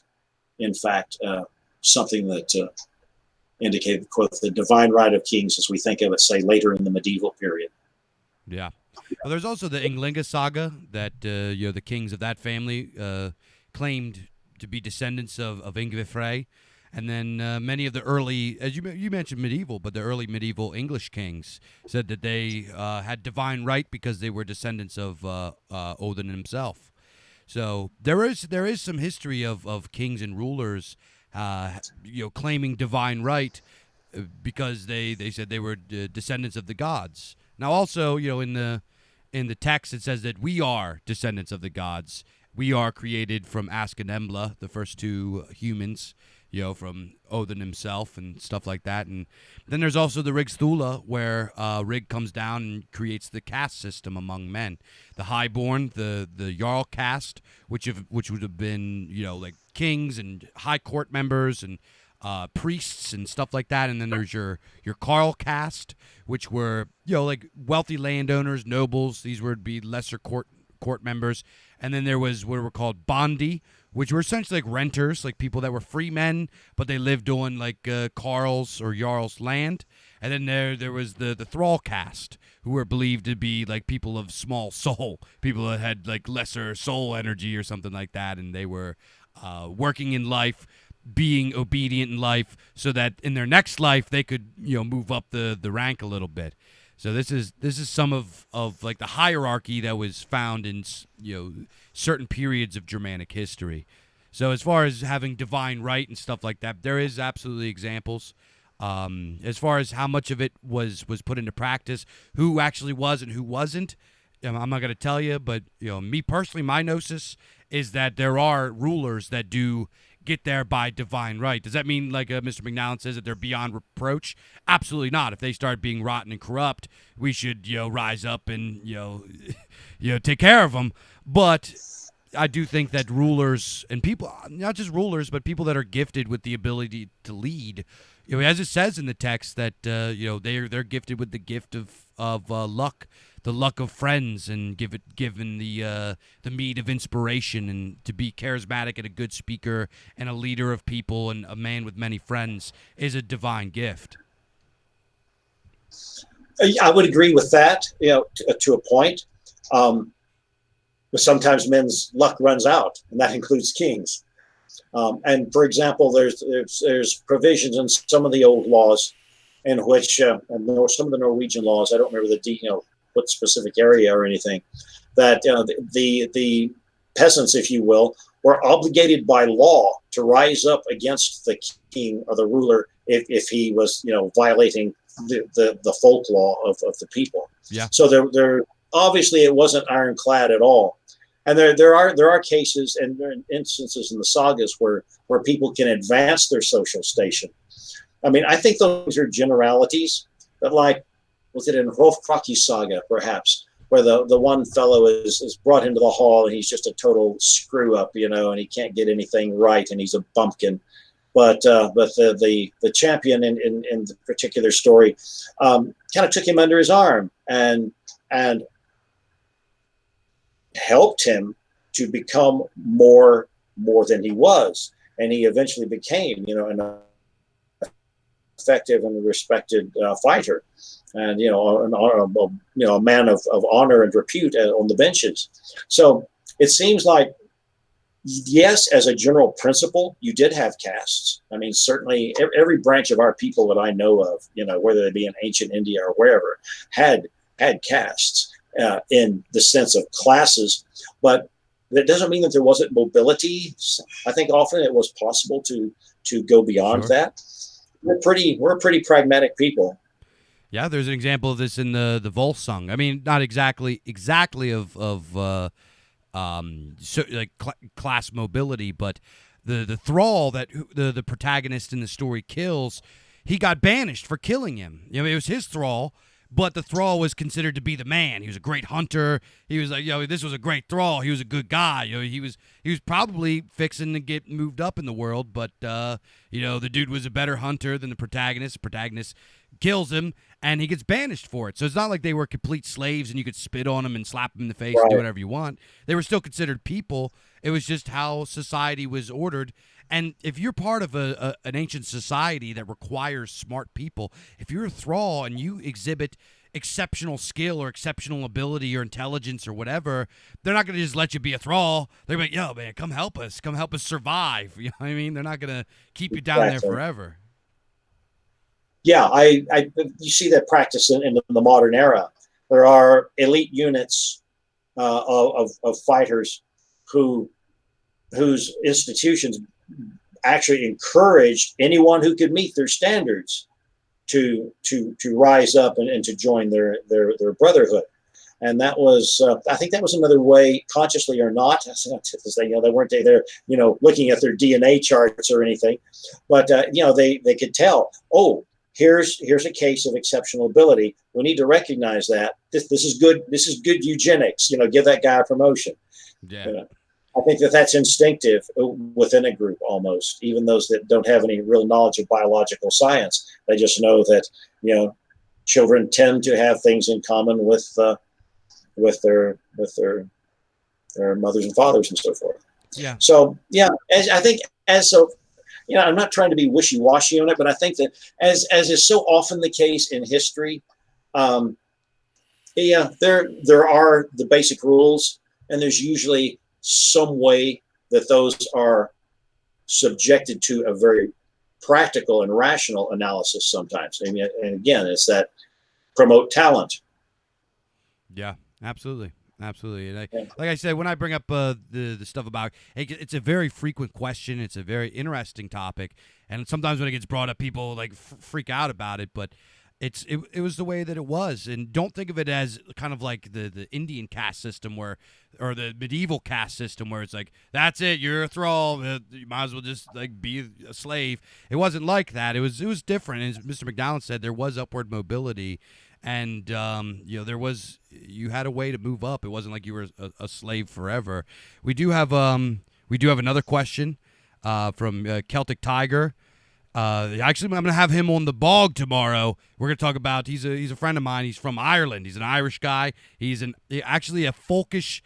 Speaker 1: in fact, something that indicated, quote, the divine right of kings as we think of it, say, later in the medieval period.
Speaker 2: Yeah. Well, there's also the Inglinga saga that the kings of that family claimed to be descendants of Yngvi Frey, And then many of the early, as you mentioned, medieval, but the early medieval English kings said that they had divine right because they were descendants of Odin himself. So there is some history of kings and rulers, claiming divine right because they said they were descendants of the gods. Now, also, in the text it says that we are descendants of the gods. We are created from Ask and Embla, the first two humans, from Odin himself and stuff like that. And then there's also the Rig Thula, where Rig comes down and creates the caste system among men. The highborn, the Jarl caste, which would have been, like kings and high court members and priests and stuff like that. And then there's your Carl caste, which were, like wealthy landowners, nobles. These would be lesser court members. And then there was what were called Bandi, which were essentially like renters, like people that were free men, but they lived on like Carl's or Jarl's land. And then there was the Thrall caste, who were believed to be like people of small soul, people that had like lesser soul energy or something like that, and they were working in life, being obedient in life, so that in their next life they could move up the rank a little bit. So this is some of like the hierarchy that was found in certain periods of Germanic history. So as far as having divine right and stuff like that, there is absolutely examples. As far as how much of it was put into practice, who actually was and who wasn't, I'm not going to tell you. But me personally, my gnosis is that there are rulers that do get there by divine right. Does that mean, like Mr. McNallen says, that they're beyond reproach? Absolutely not. If they start being rotten and corrupt, we should rise up and take care of them. But I do think that rulers and people, not just rulers, but people that are gifted with the ability to lead, as it says in the text, that they're gifted with the gift of luck, the luck of friends, and given the meed of inspiration, and to be charismatic and a good speaker and a leader of people and a man with many friends is a divine gift.
Speaker 1: I would agree with that, to a point. But sometimes men's luck runs out, and that includes kings. And for example, there's provisions in some of the old laws in which, and some of the Norwegian laws, I don't remember what specific area or anything, that the peasants, if you will, were obligated by law to rise up against the king or the ruler if he was violating the folk law of the people.
Speaker 2: Yeah.
Speaker 1: So there obviously it wasn't ironclad at all. And there are cases and there are instances in the sagas where people can advance their social station. I mean, I think those are generalities, but like, was it in Hrolfkraki saga, perhaps, where the one fellow is brought into the hall and he's just a total screw up, and he can't get anything right and he's a bumpkin. But the champion in the particular story kind of took him under his arm and helped him to become more than he was, and he eventually became an effective and respected fighter, and a man of honor and repute on the benches. So it seems like, yes, as a general principle, you did have castes. I mean, certainly every branch of our people that I know of, whether they be in ancient India or wherever, had castes. In the sense of classes, but that doesn't mean that there wasn't mobility. I think often it was possible to go beyond that. We're a pretty pragmatic people.
Speaker 2: Yeah, there's an example of this in the Volsung. I mean, not exactly of class mobility, but the thrall that the protagonist in the story kills, he got banished for killing him. It was his thrall. But the thrall was considered to be the man. He was a great hunter. He was like, this was a great thrall. He was a good guy. He was probably fixing to get moved up in the world. But the dude was a better hunter than the protagonist. The protagonist kills him, and he gets banished for it. So it's not like they were complete slaves, and you could spit on them and slap them in the face and do whatever you want. They were still considered people, It was just how society was ordered. And if you're part of an ancient society that requires smart people, if you're a thrall and you exhibit exceptional skill or exceptional ability or intelligence or whatever, they're not going to just let you be a thrall. They're going to be like, yo, man, come help us survive. You know what I mean? They're not going to keep you down there forever.
Speaker 1: Yeah, you see that practice in the modern era. There are elite units of fighters whose institutions actually encouraged anyone who could meet their standards to rise up and to join their brotherhood. And that was, I think that was another way, consciously or not, they weren't there, looking at their DNA charts or anything, but they could tell, oh, here's a case of exceptional ability. We need to recognize that this is good. This is good eugenics. Give that guy a promotion.
Speaker 2: Yeah.
Speaker 1: I think that's instinctive within a group almost, even those that don't have any real knowledge of biological science. They just know that, children tend to have things in common with their mothers and fathers and so forth.
Speaker 2: Yeah.
Speaker 1: So, I'm not trying to be wishy-washy on it, but I think that as is so often the case in history, there are the basic rules, and there's usually some way that those are subjected to a very practical and rational analysis sometimes. And again, it's that promote talent.
Speaker 2: Yeah, absolutely. And like I said, when I bring up the stuff about it's a very frequent question. It's a very interesting topic, and sometimes when it gets brought up, people like freak out about it. But it was the way that it was, and don't think of it as kind of like the Indian caste system or the medieval caste system where it's like, that's it, you're a thrall, you might as well just like be a slave. It wasn't like that. It was different. As Mr. McNallen said, there was upward mobility. And you had a way to move up. It wasn't like you were a slave forever. We do have another question from Celtic Tiger. Actually, I'm going to have him on the Bog tomorrow. We're going to talk about. He's a friend of mine. He's from Ireland. He's an Irish guy. He's actually a folkish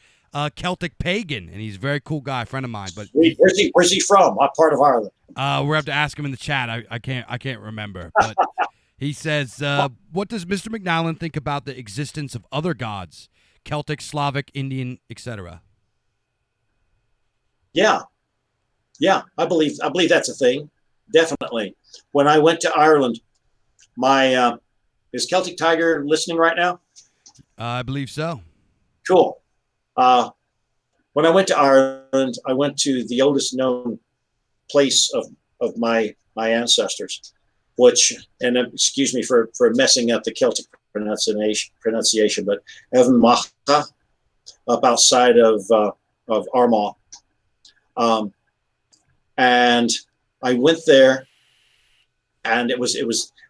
Speaker 2: Celtic pagan, and he's a very cool guy, friend of mine. But
Speaker 1: where's he from? What part of Ireland?
Speaker 2: We'll have to ask him in the chat. I can't remember. But he says, what does Mr. McNallen think about the existence of other gods, Celtic, Slavic, Indian, etc.?
Speaker 1: Yeah, I believe that's a thing. Definitely. When I went to Ireland, is Celtic Tiger listening right now?
Speaker 2: I believe so.
Speaker 1: Cool. When I went to Ireland, I went to the oldest known place of my ancestors, which, and excuse me for messing up the Celtic pronunciation, but Evan-Macha, up outside of Armagh. And I went there, and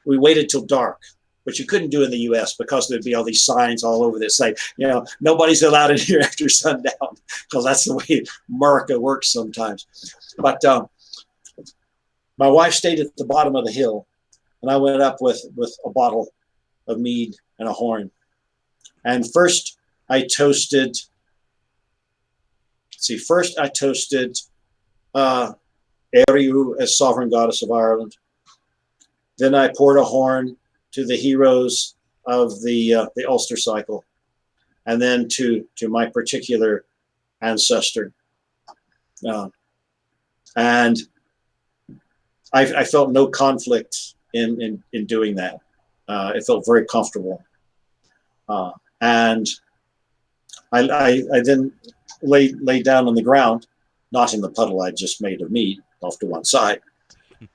Speaker 1: we waited till dark, which you couldn't do in the U.S. because there'd be all these signs all over that say, nobody's allowed in here after sundown, because that's the way America works sometimes. But my wife stayed at the bottom of the hill, and I went up with a bottle of mead and a horn. And first I toasted Eriu as sovereign goddess of Ireland. Then I poured a horn to the heroes of the Ulster cycle, and then to my particular ancestor. And I felt no conflict in doing that. It felt very comfortable. And I then lay down on the ground, not in the puddle I just made of mead, off to one side.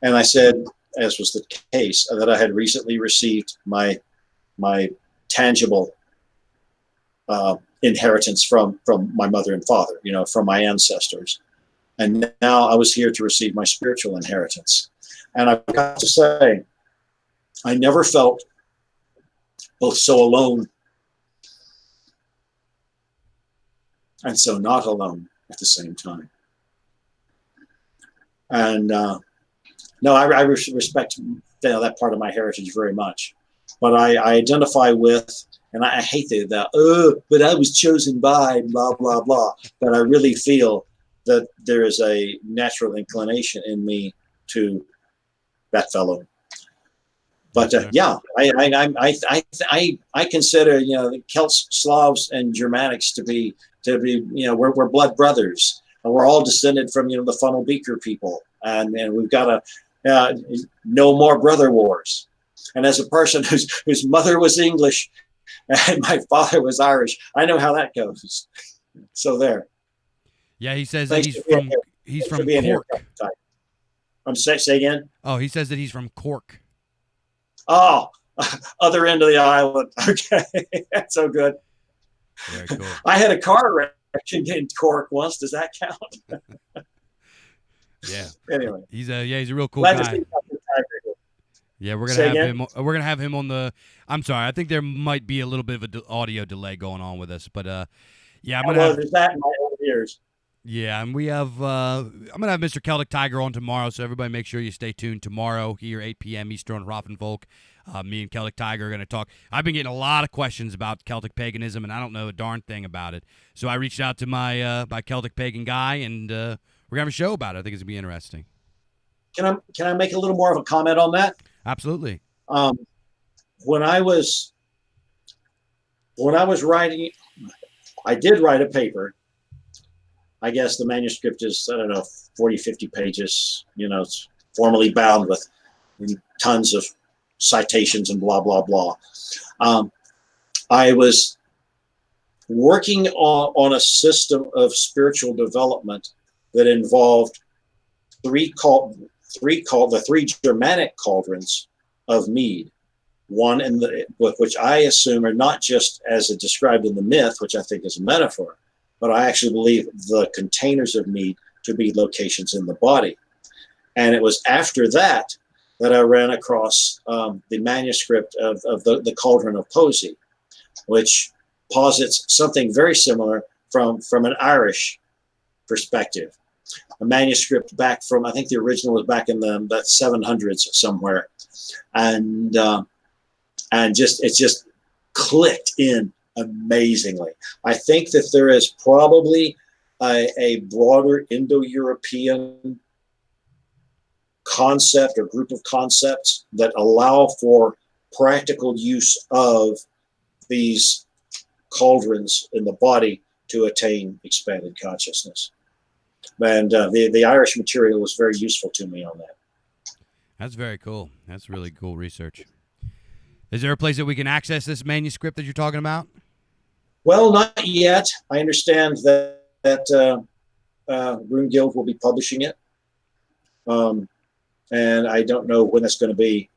Speaker 1: And I said, as was the case, that I had recently received my tangible inheritance from my mother and father, from my ancestors. And now I was here to receive my spiritual inheritance. And I've got to say, I never felt both so alone and so not alone at the same time. And no, I respect that part of my heritage very much. But I identify with, and I hate but I was chosen by blah, blah, blah. But I really feel that there is a natural inclination in me to that fellow. But yeah, I consider the Celts, Slavs, and Germanics to be we're blood brothers, and we're all descended from the funnel beaker people, and we've got to no more brother wars. And as a person whose mother was English and my father was Irish, I know how that goes. So there.
Speaker 2: Yeah, he says
Speaker 1: Thanks
Speaker 2: that
Speaker 1: for being here.
Speaker 2: he's
Speaker 1: Thanks for
Speaker 2: from
Speaker 1: being here.
Speaker 2: Cork.
Speaker 1: Say again.
Speaker 2: Oh, he says that he's from Cork.
Speaker 1: Oh, other end of the island. Okay, that's so good.
Speaker 2: Very cool.
Speaker 1: I had a car wreck in Cork once. Does that count?
Speaker 2: Yeah.
Speaker 1: Anyway,
Speaker 2: he's a real cool
Speaker 1: glad
Speaker 2: guy.
Speaker 1: to see Dr. Tiger.
Speaker 2: Yeah, we're
Speaker 1: Say
Speaker 2: gonna have
Speaker 1: again?
Speaker 2: him. We're gonna have him on the. I'm sorry. I think there might be a little bit of an audio delay going on with us, but yeah, I'm gonna
Speaker 1: Well,
Speaker 2: have.
Speaker 1: there's that in my old ears.
Speaker 2: Yeah, and we have. I'm gonna have Mr. Celtic Tiger on tomorrow, so everybody make sure you stay tuned tomorrow here 8 p.m. Eastern Raffenfolk. Me and Celtic Tiger are gonna talk. I've been getting a lot of questions about Celtic paganism, and I don't know a darn thing about it. So I reached out to my Celtic pagan guy, and we're gonna have a show about it. I think it's gonna be interesting.
Speaker 1: Can I make a little more of a comment on that?
Speaker 2: Absolutely.
Speaker 1: When I was writing, I did write a paper. I guess the manuscript is, I don't know, 40, 50 pages. It's formally bound with tons of citations and blah, blah, blah. I was working on a system of spiritual development that involved the three Germanic cauldrons of mead. One which I assume are not just as described in the myth, which I think is a metaphor, but I actually believe the containers of mead to be locations in the body. And it was after that I ran across the manuscript of the Cauldron of Poesy, which posits something very similar from an Irish perspective. A manuscript back from, I think the original was back in the 700s somewhere, and it just clicked in amazingly. I think that there is probably a broader Indo-European concept or group of concepts that allow for practical use of these cauldrons in the body to attain expanded consciousness. And the Irish material was very useful to me on that.
Speaker 2: That's very cool. That's really cool research. Is there a place that we can access this manuscript that you're talking about?
Speaker 1: Well, not yet. I understand that Rune Guild will be publishing it. And I don't know when it's going to be.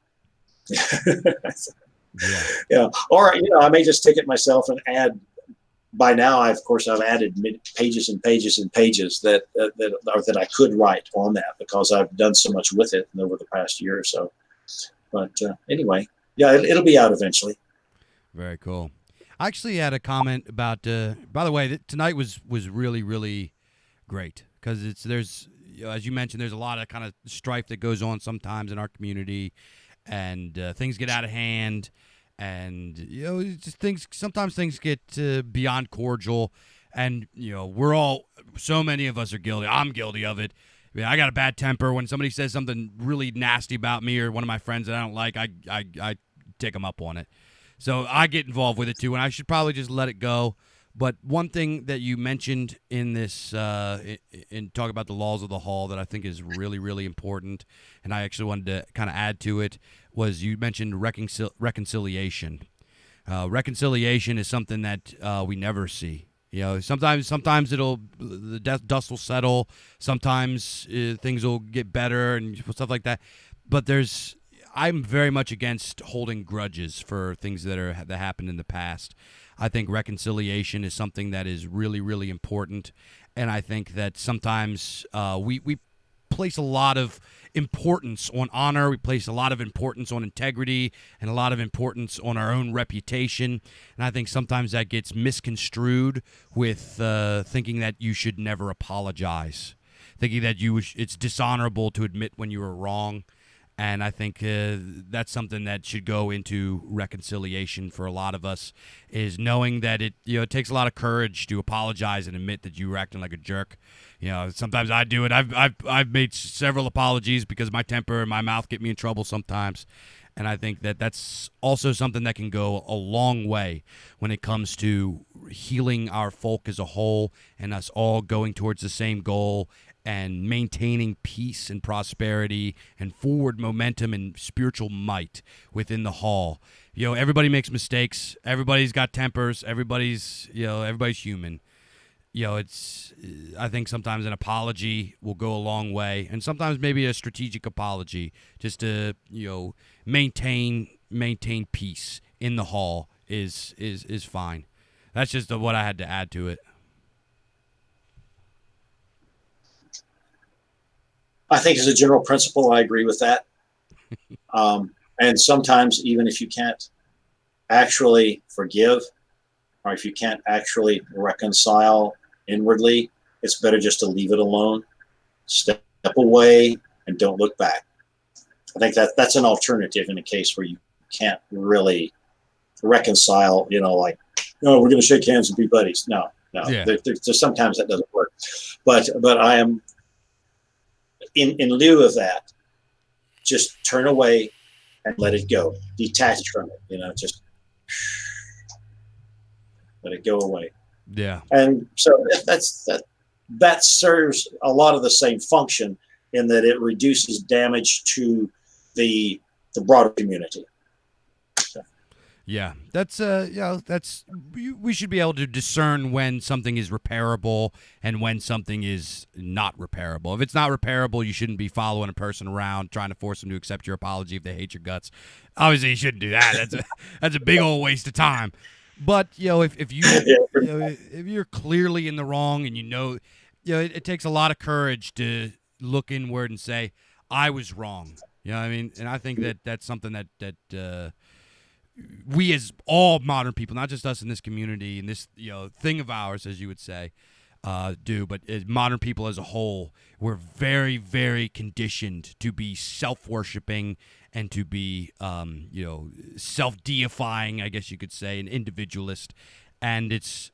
Speaker 1: Yeah. Or, I may just take it myself and add. By now, I've added pages and pages and pages that I could write on that because I've done so much with it over the past year or so. But anyway, yeah, it'll be out eventually.
Speaker 2: Very cool. I actually had a comment about. By the way, tonight was really, really great because there's as you mentioned, there's a lot of kind of strife that goes on sometimes in our community, and things get out of hand. And just sometimes things get beyond cordial, and so many of us are guilty. I'm guilty of it. I got a bad temper. When somebody says something really nasty about me or one of my friends that I don't like, I take them up on it. So I get involved with it too, and I should probably just let it go. But one thing that you mentioned in this, in talk about the laws of the hall, that I think is really, really important, and I actually wanted to kind of add to it, was you mentioned reconciliation. Reconciliation is something that we never see. Sometimes the dust will settle. Sometimes things will get better and stuff like that. But I'm very much against holding grudges for things that happened in the past. I think reconciliation is something that is really, really important, and I think that sometimes we place a lot of importance on honor. We place a lot of importance on integrity and a lot of importance on our own reputation, and I think sometimes that gets misconstrued with thinking that you should never apologize, thinking that it's dishonorable to admit when you were wrong. And I think that's something that should go into reconciliation for a lot of us, is knowing that it takes a lot of courage to apologize and admit that you were acting like a jerk. Sometimes I do it. I've made several apologies because my temper and my mouth get me in trouble sometimes. And I think that that's also something that can go a long way when it comes to healing our folk as a whole and us all going towards the same goal and maintaining peace and prosperity and forward momentum and spiritual might within the hall. Everybody makes mistakes. Everybody's got tempers. Everybody's human. I think sometimes an apology will go a long way, and sometimes maybe a strategic apology just to, maintain peace in the hall is fine. That's just what I had to add to it.
Speaker 1: I think as a general principle, I agree with that. And sometimes even if you can't actually forgive, or if you can't actually reconcile inwardly, it's better just to leave it alone, step away, and don't look back. I think that's an alternative in a case where you can't really reconcile, like, no, we're going to shake hands and be buddies. No.
Speaker 2: Yeah.
Speaker 1: There's sometimes that doesn't work. But I am, in lieu of that, just turn away and let it go. Detach from it, just let it go away.
Speaker 2: Yeah.
Speaker 1: And so that serves a lot of the same function in that it reduces damage to the broader community. So.
Speaker 2: Yeah, that's we should be able to discern when something is repairable and when something is not repairable. If it's not repairable, you shouldn't be following a person around trying to force them to accept your apology if they hate your guts. Obviously, you shouldn't do that. That's a big old waste of time. But if you're clearly in the wrong and it takes a lot of courage to look inward and say, I was wrong. You know what I mean? And I think that's something that we as all modern people, not just us in this community and this thing of ours, as you would say, do, but as modern people as a whole, we're very, very conditioned to be self-worshiping and to be self-deifying, I guess you could say, an individualist. And it's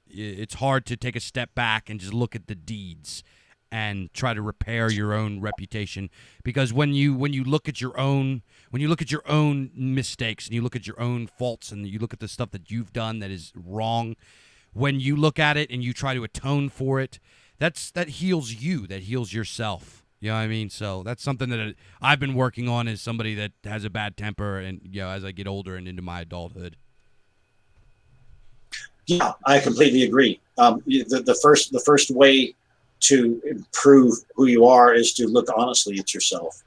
Speaker 2: hard to take a step back and just look at the deeds and try to repair your own reputation, because when you look at your own mistakes and you look at your own faults and you look at the stuff that you've done that is wrong, when you look at it and you try to atone for it, that heals you, that heals yourself. You know what I mean? So that's something that I've been working on as somebody that has a bad temper, and as I get older and into my adulthood.
Speaker 1: Yeah, I completely agree. The first way to improve who you are is to look honestly at yourself.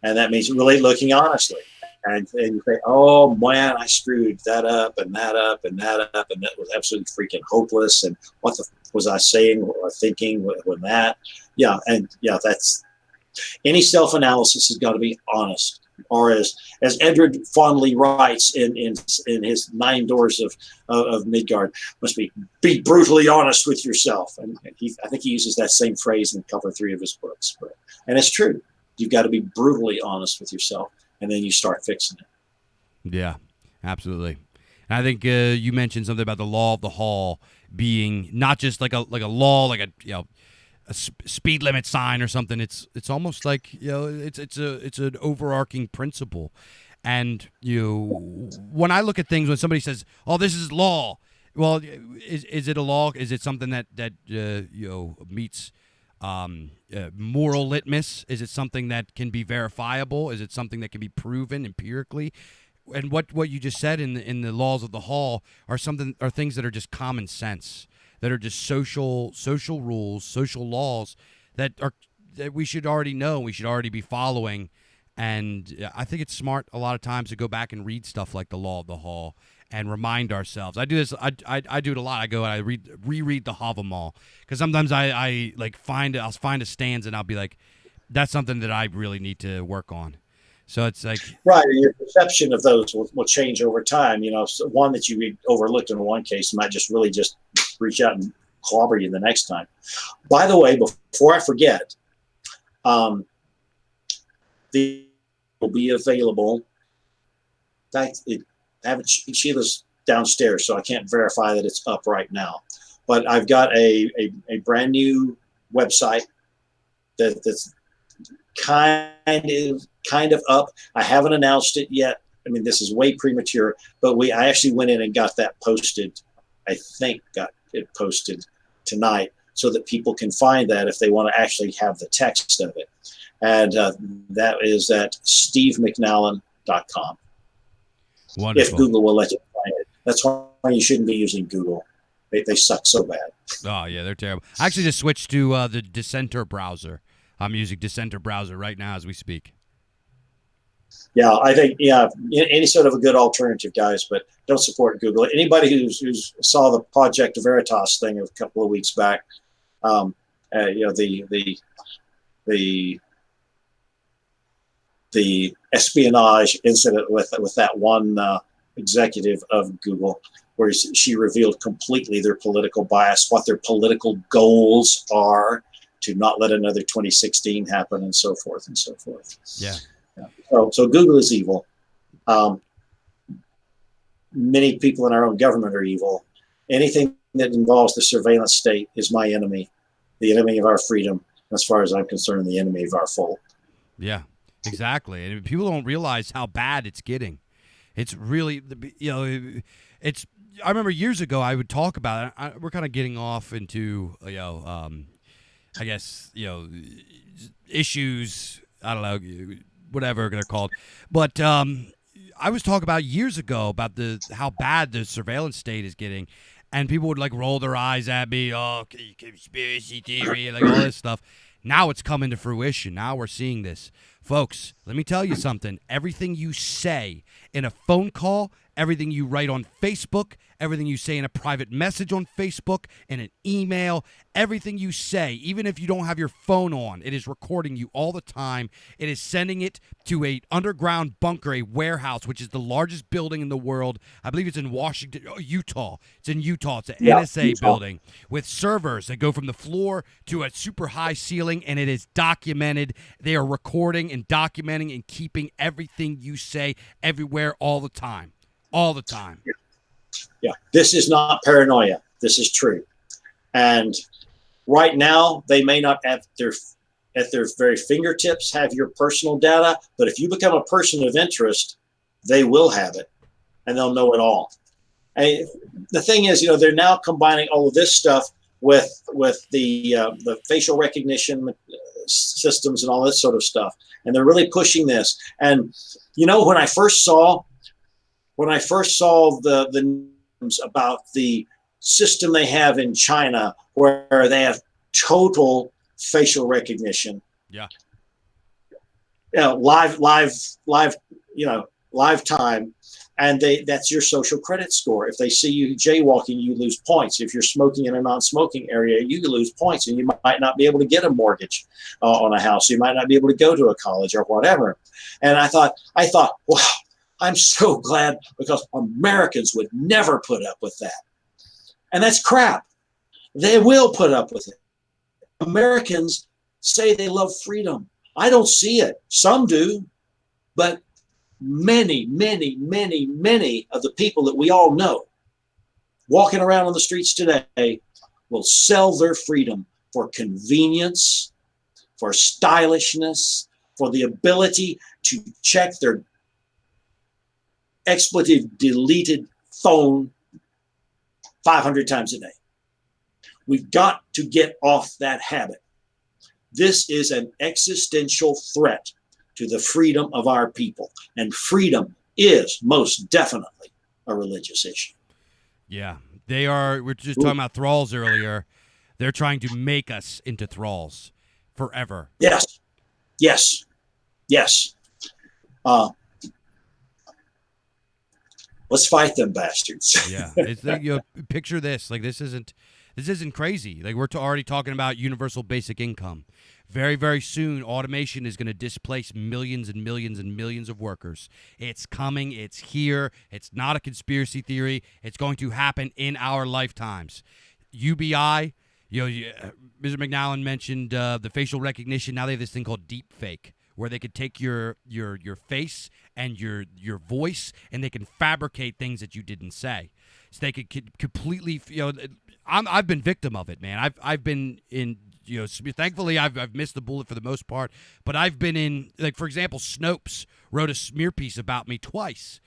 Speaker 1: And that means really looking honestly. And you say, oh man, I screwed that up and that up and that up, and that was absolutely freaking hopeless. And what the was I saying or thinking when that? Yeah, and that's any self-analysis has got to be honest. Or as Edward fondly writes in his 9 Doors of Midgard, must be brutally honest with yourself. And I think he uses that same phrase in cover 3 of his books. And it's true. You've got to be brutally honest with yourself, and then you start fixing it.
Speaker 2: Yeah, absolutely. And I think you mentioned something about the law of the hall being not just like a law, like a speed limit sign or something. It's almost like it's an overarching principle. And when I look at things, when somebody says, "Oh, this is law," well, is it a law? Is it something that meets moral litmus? Is it something that can be verifiable? Is it something that can be proven empirically? And what you just said in the laws of the hall are things that are just common sense, that are just social rules, social laws that we should already know, we should already be following. And I think it's smart a lot of times to go back and read stuff like the law of the hall and remind ourselves. I do this. I do it a lot. I go and I reread the Havamal, because sometimes I'll find a stanza and I'll be like, that's something that I really need to work on. So it's like,
Speaker 1: right, your perception of those will change over time. So one that you overlooked in one case might just reach out and clobber you the next time. By the way, before I forget, the be available. Sheila's downstairs, so I can't verify that it's up right now. But I've got a brand new website that's kind of up. I haven't announced it yet. I mean, this is way premature, but I actually went in and got that posted. I think got it posted tonight so that people can find that if they want to actually have the text of it. And that is at stevemcnallen.com.
Speaker 2: Wonderful.
Speaker 1: If Google will let you find it. That's why you shouldn't be using Google. They suck so bad.
Speaker 2: Oh, yeah, they're terrible. I actually just switched to the Dissenter browser. I'm using Dissenter browser right now as we speak.
Speaker 1: Yeah, I think, any sort of a good alternative, guys, but don't support Google. Anybody who's saw the Project Veritas thing a couple of weeks back, the espionage incident with that one executive of Google, where she revealed completely their political bias, what their political goals are, to not let another 2016 happen, and so forth and so forth.
Speaker 2: Yeah.
Speaker 1: So Google is evil. Many people in our own government are evil. Anything that involves the surveillance state is my enemy, the enemy of our freedom. As far as I'm concerned, the enemy of our folk.
Speaker 2: Yeah, exactly. And people don't realize how bad it's getting. It's really, it's. I remember years ago I would talk about it. We're kind of getting off into, I guess, issues. I don't know, whatever they're called. But I was talking about years ago about how bad the surveillance state is getting. And people would like roll their eyes at me, conspiracy theory, and like all this stuff. Now it's coming to fruition. Now we're seeing this. Folks, let me tell you something. Everything you say in a phone call, everything you write on Facebook, everything you say in a private message on Facebook, in an email, everything you say, even if you don't have your phone on, it is recording you all the time. It is sending it to a underground bunker, a warehouse, which is the largest building in the world. I believe it's in Utah. It's in Utah. It's an NSA building with servers that go from the floor to a super high ceiling, and it is documented. They are recording and documenting and keeping everything you say everywhere all the time. All the time.
Speaker 1: Yeah, this is not paranoia. This is true. And right now, they may not at their very fingertips have your personal data, but if you become a person of interest, they will have it, and they'll know it all. And the thing is, they're now combining all of this stuff with the facial recognition systems and all this sort of stuff, and they're really pushing this. And when I first saw the news about the system they have in China where they have total facial recognition.
Speaker 2: Yeah.
Speaker 1: Live time. And that's your social credit score. If they see you jaywalking, you lose points. If you're smoking in a non-smoking area, you lose points, and you might not be able to get a mortgage on a house. You might not be able to go to a college or whatever. And I thought, wow, I'm so glad, because Americans would never put up with that. And that's crap. They will put up with it. Americans say they love freedom. I don't see it. Some do, but many, many, many, many of the people that we all know walking around on the streets today will sell their freedom for convenience, for stylishness, for the ability to check their expletive deleted phone 500 times a day. We've got to get off that habit. This is an existential threat to the freedom of our people. And freedom is most definitely a religious issue.
Speaker 2: Yeah, they are. We were just talking about thralls earlier. They're trying to make us into thralls forever.
Speaker 1: Yes. Let's fight them bastards.
Speaker 2: Yeah, it's like, picture this. Like this isn't crazy. Like we're already talking about universal basic income. Very, very soon, automation is going to displace millions and millions and millions of workers. It's coming. It's here. It's not a conspiracy theory. It's going to happen in our lifetimes. UBI, Mr. McNallen mentioned the facial recognition. Now they have this thing called deep fake, where they could take your face and your voice, and they can fabricate things that you didn't say. So they could completely, I've been victim of it, man. I've been in, thankfully I've missed the bullet for the most part, but I've been in, like, for example, Snopes wrote a smear piece about me twice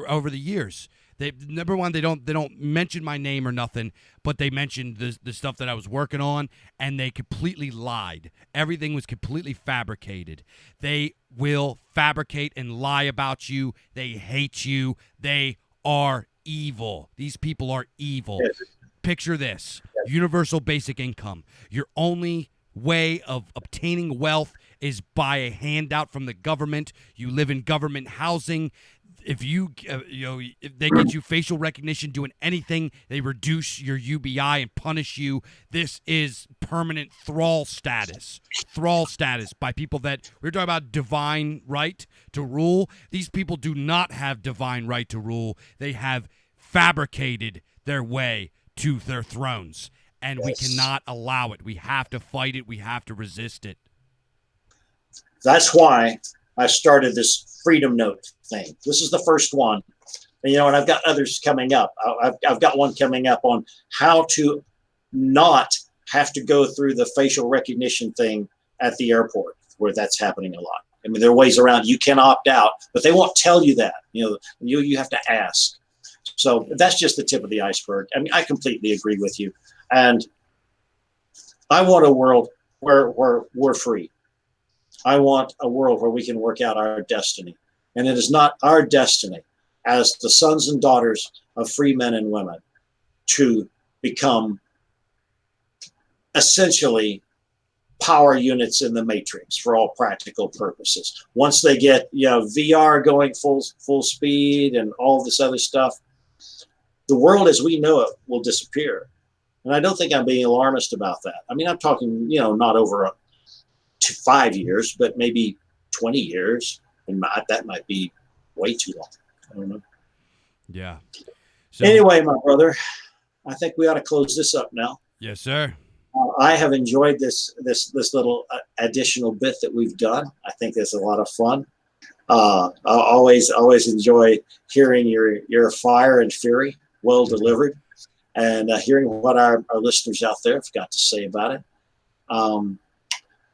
Speaker 2: over the years. They, number one, they don't mention my name or nothing, but they mentioned the stuff that I was working on, and they completely lied. Everything was completely fabricated. They will fabricate and lie about you. They hate you. They are evil. These people are evil.
Speaker 1: Yes.
Speaker 2: Picture this: universal basic income. Your only way of obtaining wealth is by a handout from the government. You live in government housing. If you, if they get you facial recognition doing anything, they reduce your UBI and punish you. This is permanent thrall status. Thrall status by people that, we're talking about divine right to rule. These people do not have divine right to rule. They have fabricated their way to their thrones, and we cannot allow it. We have to fight it. We have to resist it.
Speaker 1: That's why I started this Freedom Note thing. This is the first one, and and I've got others coming up. I've got one coming up on how to not have to go through the facial recognition thing at the airport, where that's happening a lot. I mean, there are ways around. You can opt out, but they won't tell you that. You have to ask. So that's just the tip of the iceberg. I mean, I completely agree with you, and I want a world where we're free. I want a world where we can work out our destiny. And it is not our destiny as the sons and daughters of free men and women to become essentially power units in the matrix for all practical purposes. Once they get VR going full speed and all this other stuff, the world as we know it will disappear. And I don't think I'm being alarmist about that. I mean, I'm talking, not over 5 years, but maybe 20 years. And that might be way too long. I don't know.
Speaker 2: Yeah. So,
Speaker 1: anyway, my brother, I think we ought to close this up now.
Speaker 2: Yes, sir.
Speaker 1: I have enjoyed this little additional bit that we've done. I think it's a lot of fun. I always enjoy hearing your fire and fury, well delivered, and hearing what our listeners out there have got to say about it.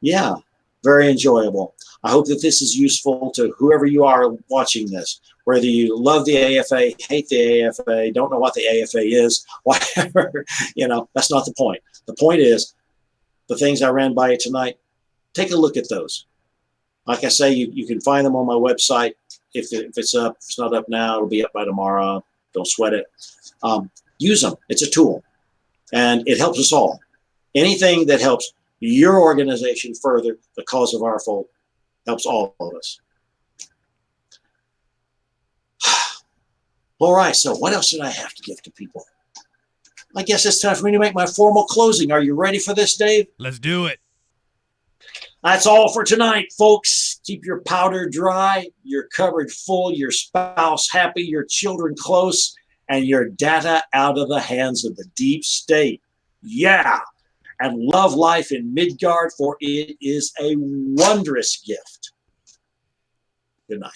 Speaker 1: Yeah, very enjoyable. I hope that this is useful to whoever you are watching this, whether you love the AFA, hate the AFA, don't know what the AFA is, whatever, that's not the point. The point is the things I ran by you tonight, take a look at those. Like I say, you can find them on my website. If it's up, if it's not up now, it'll be up by tomorrow. Don't sweat it. Use them. It's a tool, and it helps us all. Anything that helps your organization further the cause of our folk helps all of us. All right, so what else did I have to give to people? I guess it's time for me to make my formal closing. Are you ready for this, Dave?
Speaker 2: Let's do it.
Speaker 1: That's all for tonight, folks. Keep your powder dry, your cupboard full, your spouse happy, your children close, and your data out of the hands of the deep state. Yeah. And love life in Midgard, for it is a wondrous gift. Good night.